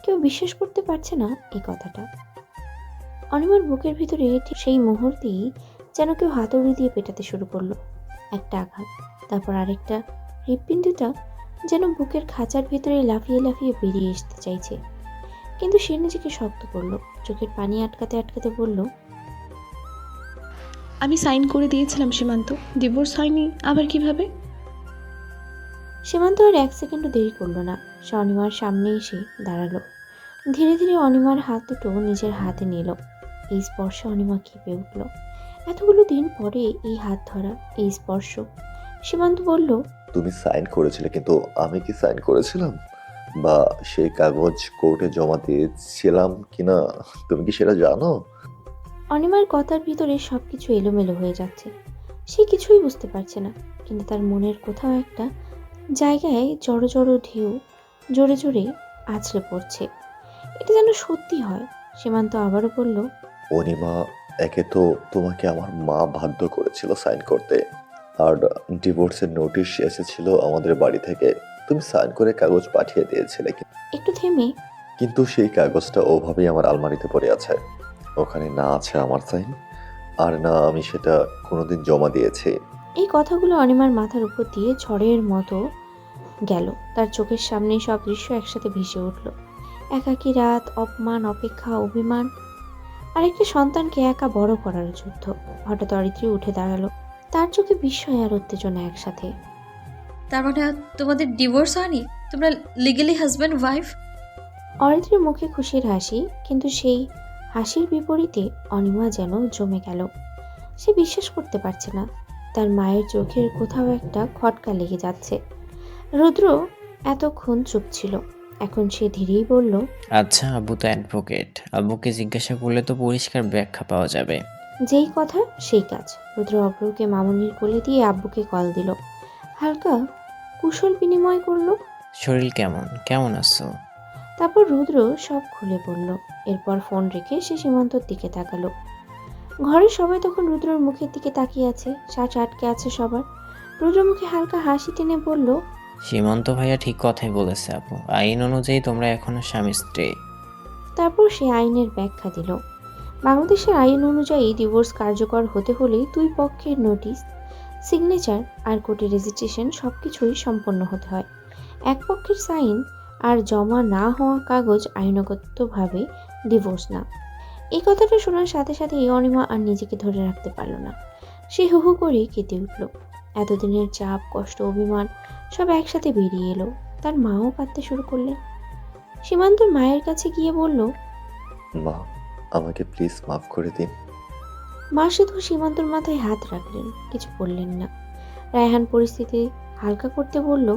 কেউ বিশ্বাস করতে পারছে না এই কথাটা। অনিমার বুকের ভিতরে ঠিক সেই মুহূর্তেই যেন কেউ হাতুড়ি দিয়ে পেটাতে শুরু করলো। একটা আঘাত, তারপর আরেকটা। হৃৎপিণ্ডটা যেন বুকের খাঁচার ভিতরে লাফিয়ে লাফিয়ে বেরিয়ে আসতে চাইছে। কিন্তু সে নিজেকে শক্ত করলো। চোখের পানি আটকাতে আটকাতে বলল, আমি সাইন করে দিয়েছিলাম সীমান্ত, ডিভোর্স হয়নি আবার কিভাবে? সীমান্ত আর এক সেকেন্ডও দেরি করলো না। সে অনিমার সামনে এসে দাঁড়ালো। ধীরে ধীরে অনিমার হাত দুটো নিজের হাতে নিল। এই স্পর্শে অনিমা কেঁপে উঠল। এতগুলো দিন পরে এই হাত ধরা, এই স্পর্শ। সীমান্ত বলল, তুমি সাইন করেছিলে, কিন্তু আমি কি সাইন করেছিলাম বা সেই কাগজ কোর্টে জমা দিয়েছিলাম কিনা তুমি কি সেটা জানো? অনিমার কথার ভিতরে সবকিছু এলোমেলো হয়ে যাচ্ছে। সে কিছুই বুঝতে পারছে না, কিন্তু তার মনের কোথাও একটা জায়গায় জড়ো জড়ো ঢেউ জোরে জোরে আছড়ে পড়ছে। এটা যেন সত্যি হয়। সীমান্ত আবারও বলল, অনিমা, একে তো তোমাকে আমার মা বাধ্য করেছিল সাইন করতে, আর ডিভোর্সের নোটিশ এসেছিল আমাদের বাড়ি থেকে, তুমি সাইন করে কাগজ পাঠিয়ে দিয়েছিলে, একটু থেমে, কিন্তু সেই কাগজটা ওভাবেই আমার আলমারিতে পড়ে আছে। ওখানে না আছে আমার সাইন, আর না আমি সেটা কোনোদিন জমা দিয়েছি। এই কথাগুলো অনিমার মাথার উপর দিয়ে ঝড়ের মতো গেল। তার চোখের সামনে সব দৃশ্য একসাথে ভেসে উঠল। একাকী রাত, অপমান, অপেক্ষা, অভিমান, আর একটা সন্তানকে একা বড় করার যুদ্ধ। হঠাৎ অরিত্রী উঠে দাঁড়ালো। তার চোখে বিস্ময় আর উত্তেজনা একসাথে। তার মানে তোমাদের ডিভোর্স হয়নি? তোমরা লিগালি হাজব্যান্ড ওয়াইফ? অরিত্রীর মুখে খুশির হাসি, কিন্তু সেই হাসির বিপরীতে অনিমা যেন জমে গেল। সে বিশ্বাস করতে পারছে না। তার মায়ের চোখের কোথাও একটা খটকা লেগে যাচ্ছে। রুদ্র এতক্ষণ চুপ ছিল, এখন সে ধীরেই বলল, আচ্ছা, আব্বু তো অ্যাডভোকেট, আব্বুকে জিজ্ঞাসা করলে তো পরিষ্কার ব্যাখ্যা পাওয়া যাবে। যেই কথা সেই কাজ। রুদ্র অভ্রকে মামুনির কোলে দিয়ে আব্বুকে কল দিল। হালকা কুশল বিনিময় করলো। শরীর কেমন? কেমন আছো? তারপর রুদ্র সব খুলে বলল। এরপর ফোন রেখে সে সীমান্তর দিকে তাকালো। ঘরের সবাই তখন রুদ্রর মুখের দিকে তাকিয়ে আছে, শ্বাস আটকে আছে সবার। রুদ্র মুখে হালকা হাসি টেনে বলল, সীমন্ত ভাইয়া ঠিক কথাই বলেছে আপু। আইন অনুযায়ী তোমরা এখনো স্বামী স্ত্রী। তারপর সে আইনের ব্যাখ্যা দিল। বাংলাদেশের আইন অনুযায়ী ডিভোর্স কার্যকর হতে হলে দুই পক্ষের নোটিশ, সিগনেচার আর কোর্টে রেজিস্ট্রেশন সবকিছুই সম্পন্ন হতে হয়। এক পক্ষের সাইন আর জমা না হওয়া কাগজ আইনগতভাবে ডিভোর্স না। এই কথাটা শোনার সাথে সাথে অনিমা আর নিজেকে ধরে রাখতে পারল না। সে হু হু করে কেঁদে উঠল। এতদিনের চাপ, কষ্ট, অভিমান সব একসাথে বেরিয়ে এলো। তার মাও কাঁদতে শুরু করলেন। সীমান্তর মায়ের কাছে গিয়ে বলল, মা, আমাকে প্লিজ মাফ করে দিন। মা শুধু সীমান্তর মাথায় হাত রাখলেন, কিছু বললেন না। রায়হান পরিস্থিতি হালকা করতে বলল,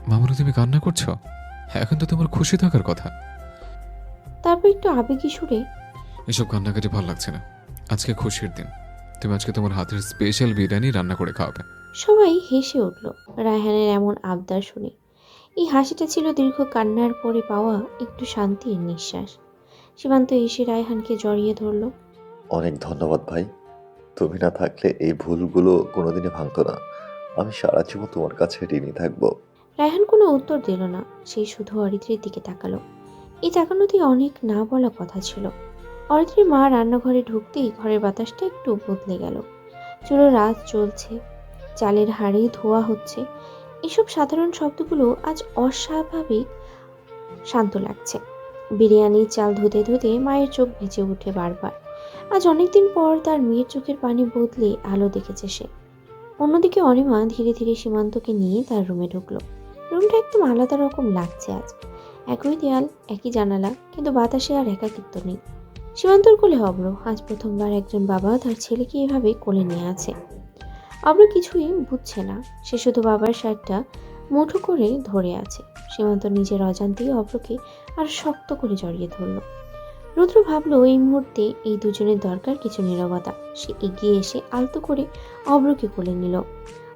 মামুনি তুমি কান্না করছো? এখন তো তোমার খুশি থাকার কথা। তারপর একটু আবেগী সুরে, এসব কান্নাকাটি ভালো লাগছে না। আজকে খুশির দিন, তুমি আজকে তোমার হাতের স্পেশাল বিরিয়ানি রান্না করে খাওয়াবে। সবাই হেসে উঠল রায়হানের এমন আবদার শুনে। এই হাসিটা ছিল দীর্ঘ কান্নার পরে পাওয়া একটু শান্তির নিঃশ্বাস। সীমান্ত এসে রায়হানকে জড়িয়ে ধরল। অনেক ধন্যবাদ ভাই, তুমি না থাকলে এই ভুলগুলো কোনোদিনই ভাঙতো না। আমি সারা জীবন তোমার কাছে ঋণী থাকবো। রায়হান কোনো উত্তর দিল না, সেই শুধু অরিত্রের দিকে তাকালো। এই তাকানোতেই অনেক না বলা কথা ছিল। অরিত্রের মা রান্নাঘরে ঢুকতেই ঘরের বাতাসটা একটু বদলে গেল। চুলো রাত চলছে, চালের হাঁড়ি ধোয়া হচ্ছে। এসব সাধারণ শব্দগুলো আজ অস্বাভাবিক শান্ত লাগছে। বিরিয়ানির চাল ধুতে ধুতে মায়ের চোখ ভিজে উঠে বারবার। আজ অনেকদিন পর তার মেয়ের চোখের পানি বদলে আলো দেখেছে সে। অন্যদিকে অনিমা ধীরে ধীরে সীমান্তকে নিয়ে তার রুমে ঢুকলো। রুমটা একদম আলাদা রকম লাগছে আজ। একই দেয়াল, একই জানালা, কিন্তু বাতাসে আর একাকিত্ব নেই। সীমান্তর কোলে অব্র। আজ প্রথমবার একজন বাবা তার ছেলেকে এভাবে কোলে নিয়ে আছে। অব্র কিছুই বুঝছে না, সে শুধু বাবার শার্টটা মুঠো করে ধরে আছে। সীমান্ত নিজের অজান্তেই অব্রকে আর শক্ত করে জড়িয়ে ধরল। রুদ্র ভাবলো এই মুহূর্তে এই দুজনের দরকার কিছু নীরবতা। সে এগিয়ে এসে আলতো করে অব্রকে কোলে নিল।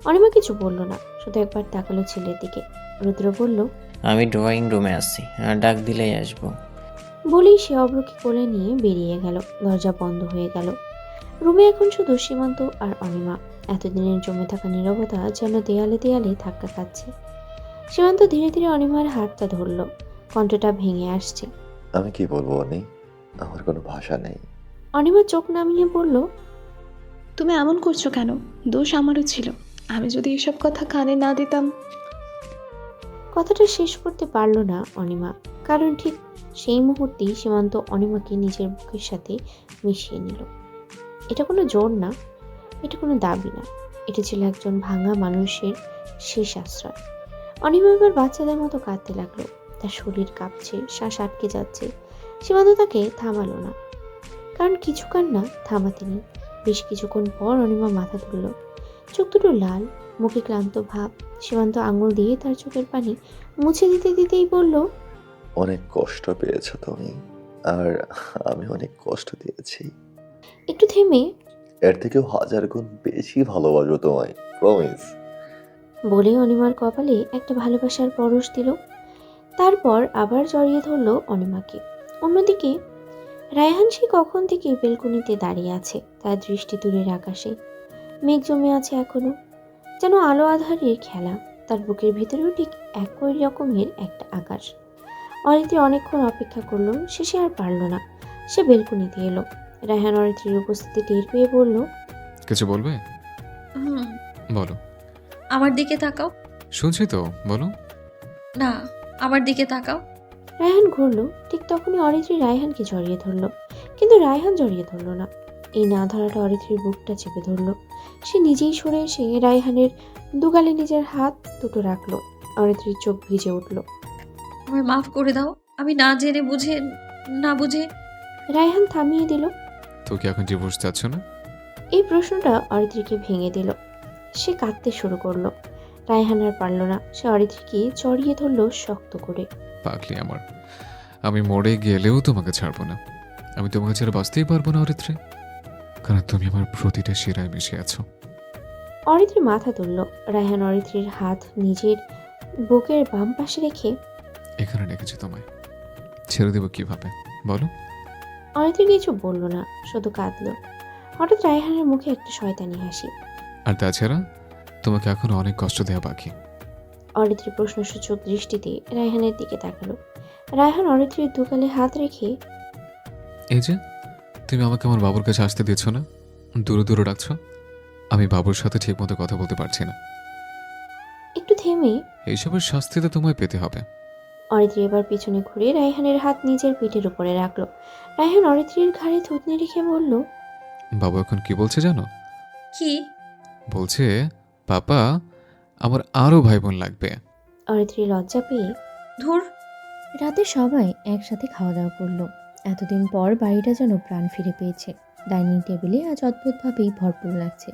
অনিমা কিছু বলল না, শুধু একবার তাকালো ছেলের দিকে। রুদ্র বলল, আমি ড্রয়িং রুমে আছি, আর ডাক দিলেই আসবো। বলেই সে অব্রকে কোলে নিয়ে বেরিয়ে গেল। দরজা বন্ধ হয়ে গেল। রুমে এখন শুধু সীমান্ত আর অনিমা। এতদিনের জমে থাকা নীরবতা যেন দেয়ালে দেয়ালে ধাক্কা খাচ্ছে। সীমান্ত ধীরে ধীরে অনিমার হাতটা ধরল। কণ্ঠটা ভেঙে আসছে। আমি কি বলবো অনি, আমার কোনো ভাষা নেই। অনিমা চোখ নামিয়ে বলল, তুমি এমন করছো কেন? দোষ আমারও ছিল। আমি যদি এসব কথা কানে না দিতাম। কথাটা শেষ করতে পারল না অনিমা, কারণ ঠিক সেই মুহূর্তেই সীমান্ত অনিমাকে নিজের বুকের সাথে মিশিয়ে নিল। এটা কোনো জোর না, এটা কোনো দাবি না, এটা ছিল একজন ভাঙা মানুষের শেষ আশ্রয়। অনিমা এবার বাচ্চাদের মতো কাঁদতে লাগলো। তার শরীর কাঁপছে, শ্বাস আটকে যাচ্ছে। সীমান্ত তাকে থামালো না, কারণ কিছু কান্না থামাতে নেই। বেশ কিছুক্ষণ পর অনিমা মাথা তুলল। চোখ দুটো লাল, মুখে ক্লান্ত ভাব। সীমান্ত আঙুল দিয়ে তার চোখের পানি মুছে দিতে দিতেই বলল, অনেক কষ্ট পেয়েছো তুমি, আর আমি অনেক কষ্ট দিয়েছি। একটু থেমে এর থেকেও 1000 গুণ বেশি ভালোবাসবো তোমায়, প্রমিস। বলে অনিমার কপালে একটা ভালোবাসার পরশ দিল। তারপর আবার জড়িয়ে ধরল অনিমাকে। অন্যদিকে রায়হান সে কখন থেকে বেলকনিতে দাঁড়িয়ে আছে, তার দৃষ্টি দূরের আকাশে। মেঘ জমে আছে এখনো, যেন আলো আধারের খেলা। তার বুকের ভিতরেও ঠিক একই রকমের একটা আকাশ। অরিত্রী অনেকক্ষণ অপেক্ষা করলো, শেষে আর পারল না। সে বেলকনিতে এলো। রায়হান অরিত্রীর উপস্থিতি টের পেয়ে বলল, কিছু বলবে? হুম, বলো। আমার দিকে তাকাও। শুনছি তো, বলো। না, আমার দিকে তাকাও। রায়হান ঘুরল। ঠিক তখনই অরিত্রী রায়হানকে জড়িয়ে ধরল, কিন্তু রায়হান জড়িয়ে ধরল না। এই না ধরাটা অরিত্রীর বুকটা চেপে ধরল। সে নিজেই সরে এসে রায়হানের দুগালে নিজের হাত দুটো রাখলো। অরিত্রীর চোখ ভিজে উঠল। আমায় মাফ করে দাও, আমি না জেনে বুঝে না বুঝে। রায়হান থামিয়ে দিল। তো কি এখন ডিভোর্স চাচ্ছ না? এই প্রশ্নটা অরিত্রীকে ভেঙে দিল। সে কাঁদতে শুরু করলো। রায়হান আর পারল না, সে অরিত্রীকে জড়িয়ে ধরল শক্ত করে। পাগলি আমার, আমি মরে গেলেও তোমাকে ছাড়বো না। আমি তোমাকে ছেড়ে বাঁচতেই পারবো না অরিত্রে। কারণ তুমি আমার প্রতিটা শিরায় মিশে আছো। অরিত্রী মাথা তুলল। রায়হান অরিত্রীর হাত নিজের বুকের বাম পাশে রেখে এখানে রেখেছি তোমায়, ছেড়ে দেবো কিভাবে বলো? অরিত্রী কিছু বলল না, শুধু কাঁদল। হঠাৎ রায়হানের মুখে একটা শয়তানি হাসি। আর তাছাড়া তোমাকে এখনো অনেক কষ্ট দেওয়া বাকি। অরিত্রী প্রশ্নসূচক দৃষ্টিতে রায়হানের দিকে তাকালো। রায়হান অরিত্রীর দুগালে হাত রেখে এই যে তুমি আমাকে আমার বাবুর কাছে আসতে দিচ্ছ না, দূরে দূরে রাখছো। আমি বাবুর সাথে ঠিকমতো কথা বলতে পারছি না। একটু থেমে এইসবের শাস্তি তো তোমায় পেতে হবে। অরিত্রী এবার পিছনে ঘুরে রায়হানের হাত নিজের পিঠের উপরে রাখলো। রায়হান অরিত্রীর ঘাড়ে থুতনি রেখে বলল, বাবু এখন কি বলছে জানো? কি? বলছে পাপা আমার আরো ভাই বোন লাগবে। অরিত্রী লজ্জা পেয়ে ধুর। রাতে সবাই একসাথে খাওয়া দাওয়া করলো। এতদিন পর বাড়িটা যেন প্রাণ ফিরে পেয়েছে। ডাইনিং টেবিলে আজ অদ্ভুতভাবেই ভরপুর লাগছে,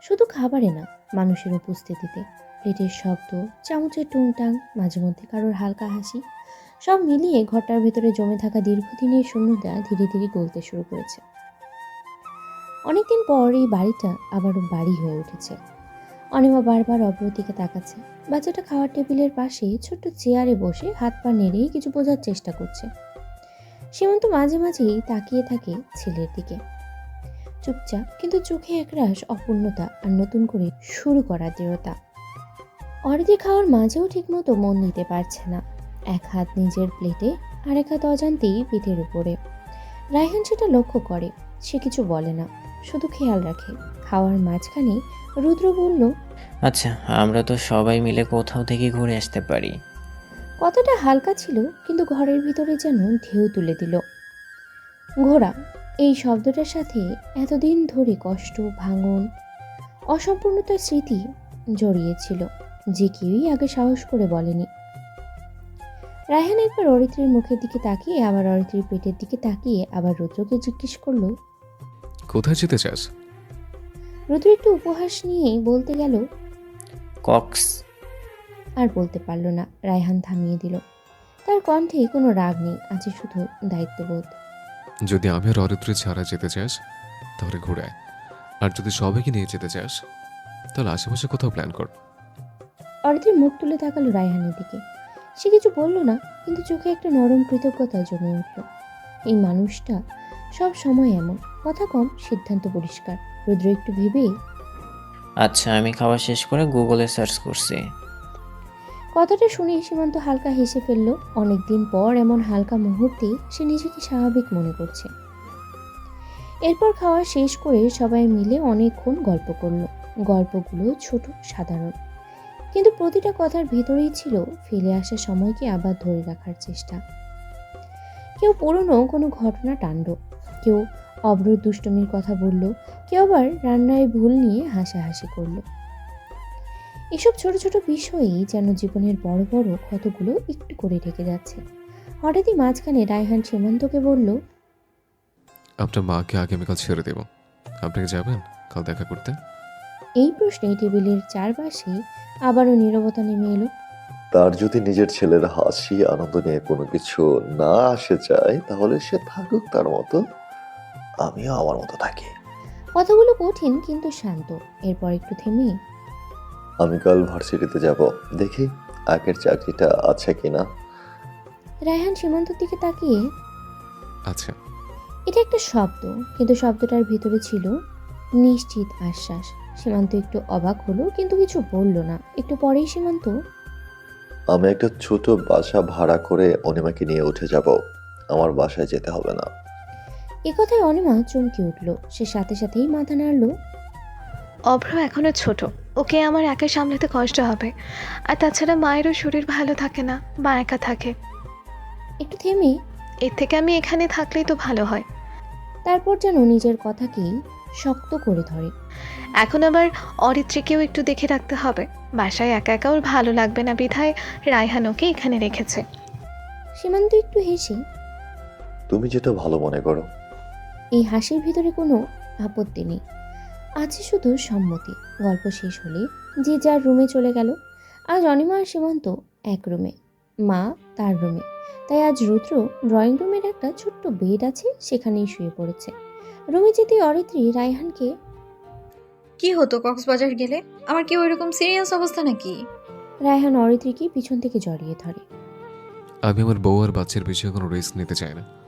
শুধু খাবারে না, মানুষের উপস্থিতিতে। প্লেটের শব্দ, চামচের টুংটাং, মাঝে মধ্যে কারোর হালকা হাসি, সব মিলিয়ে ঘরটার ভেতরে জমে থাকা দীর্ঘদিনের শূন্যতা ধীরে ধীরে গলতে শুরু করেছে। অনেকদিন পর এই বাড়িটা আবারও বাড়ি হয়ে উঠেছে। অনিমা বারবার অব্রর দিকে তাকাচ্ছে। বাচ্চাটা খাওয়ার টেবিলের পাশে ছোট্ট চেয়ারে বসে হাত পা নেড়ে কিছু বোঝার চেষ্টা করছে। সীমান্ত মাঝে মাঝেই তাকিয়ে থাকে ছেলের দিকে, চুপচাপ, কিন্তু চোখে একরাশ অপূর্ণতা আর নতুন করে শুরু করার দৃঢ়তা। অরিত্রী খাওয়ার মাঝেও ঠিকমতো মন দিতে পারছে না। এক হাত নিজের প্লেটে, আরেক হাত অজান্তেই পিঠের উপরে। রায়হান সেটা লক্ষ্য করে। সে কিছু বলে না, শুধু খেয়াল রাখে। খাওয়ার মাঝখানে রুদ্র বলল, আচ্ছা, আমরা তো সবাই মিলে কোথাও থেকে ঘুরে আসতে পারি। কথাটা হালকা ছিল, কিন্তু ঘরের ভিতরে যেন ঢেউ তুলে দিল। ঘোড়া, এই শব্দটার সাথে এতদিন ধরে কষ্ট, ভাঙন, অসম্পূর্ণতার স্মৃতি জড়িয়েছিল, যে কেউই আগে সাহস করে বলেনি। রায়হান একবার অরিত্রীর মুখের দিকে তাকিয়ে, আবার অরিত্রীর পেটের দিকে তাকিয়ে, আবার রুদ্রকে জিজ্ঞেস করলো। কোথায় যেতে চাস? রুদ্র একটু উপহাস নিয়ে বলতে গেল, কক্স। আর বলতে পারল না। রায়হান থামিয়ে দিল। তার কণ্ঠে কোনো রাগ নেই, আছে শুধু দায়িত্ববোধ। যদি আমি আর অরিত্রী ছাড়া যেতে চাস তাহলে ঘোরায়, আর যদি সবাইকে নিয়ে যেতে চাস তাহলে আশেপাশে কোথাও প্ল্যান কর। অরিত্রী মুখ তুলে তাকালো রায়হানের দিকে। সে কিছু বলল না, কিন্তু চোখে একটা নরম কৃতজ্ঞতা জমে উঠল। এই মানুষটা সব সময় এমন, কথা কম, সিদ্ধান্ত পরিষ্কার। রুদ্র একটু ভেবেই, আচ্ছা, আমি খাওয়া শেষ করে গুগলে সার্চ করছি। কথাটা শুনে সীমান্ত হালকা হেসে ফেলল। অনেকদিন পর এমন হালকা মুহূর্তে সে নিজেকে স্বাভাবিক মনে করছে। এরপর খাওয়া শেষ করে সবাই মিলে অনেকক্ষণ গল্প করলো। গল্পগুলো ছোট, সাধারণ, কিন্তু প্রতিটা কথার ভেতরেই ছিল ফেলে আসা সময়কে আবার ধরে রাখার চেষ্টা। কেউ পুরনো কোনো ঘটনা টানল, কেউ অব্র দুষ্টমির কথা বলল, কেউ আবার রান্নায় ভুল নিয়ে হাসাহাসি করলো। এসব ছোট ছোট বিষয়ই যেন জীবনের বড় বড় ক্ষতগুলো একটু করে ঢেকে যাচ্ছে। হঠাৎই মাঝখানে রায়হান সীমান্তকে বলল, আপনার মাকে আগামীকাল ছেড়ে দেব, আপনি কি যাবেন কাল দেখা করতে? এই প্রশ্নে টেবিলের চারপাশে আবারও নীরবতা নেমে এলো। তার যদি নিজের ছেলের হাসি আনন্দ নিয়ে কোনো কিছু না আসে চায় তাহলে সে থাকুক তার মতো, আমিও আমার মতো থাকি। কথাগুলো কঠিন কিন্তু শান্ত। এরপর একটু থেমে, আমি কাল ভার্সিটিতে যাব, দেখি আগের চাকরিটা আছে কিনা। রায়হান সীমান্তর দিকে তাকিয়ে, আচ্ছা। এটা একটা শব্দ, কিন্তু শব্দটার ভিতরে ছিল নিশ্চিত আশ্বাস। সীমান্ত একটু অবাক হলো, কিন্তু কিছু বলল না। একটু পরেই সীমান্ত, আমি একটা ছোট বাসা ভাড়া করে অনিমাকে নিয়ে উঠে যাব, আমার বাসায় যেতে হবে না। এ কথায় অনিমা চমকে উঠল। সে সাথে সাথেই মাথা নাড়ল। অভ্র এখনো ছোট, ওকে আমার একা সামলাতে কষ্ট হবে। আর তাছাড়া মায়েরও শরীর ভালো থাকে না, মা একা থাকে। একটু থেমে, এর থেকে আমি এখানে থাকলেই তো ভালো হয়। তারপর যেন নিজের কথাকেই শক্ত করে ধরে। এখন আবার অরিত্রীকেও একটু দেখে রাখতে হবে। বাসায় একা একা ওর ভালো লাগবে না, বিধায় রায়হান ওকে এখানে রেখেছে। সীমান্ত একটু হেসে, তুমি যেটা ভালো মনে করো। এই হাসির ভিতরে কোনো আপত্তি নেই, আছে শুধু সম্মতি। গল্প শেষ হলে যে যার রুমে চলে গেল। আজ অনিমা আর সীমান্ত এক রুমে, মা তার রুমে। তাই আজ রুদ্র ড্রয়িং রুমের একটা ছোট্ট বেড আছে, সেখানেই শুয়ে পড়েছে। রুমে যেতে অরিত্রী রায়হানকে কি হতো কক্সবাজার গেলে? আমার কি ওইরকম সিরিয়াস অবস্থা নাকি? রায়হান অরিত্রীকে পিছন থেকে জড়িয়ে ধরে। আমি আমার বউ আর বাচ্চার বিষয়ে কোনো রিস্ক নিতে চাই না।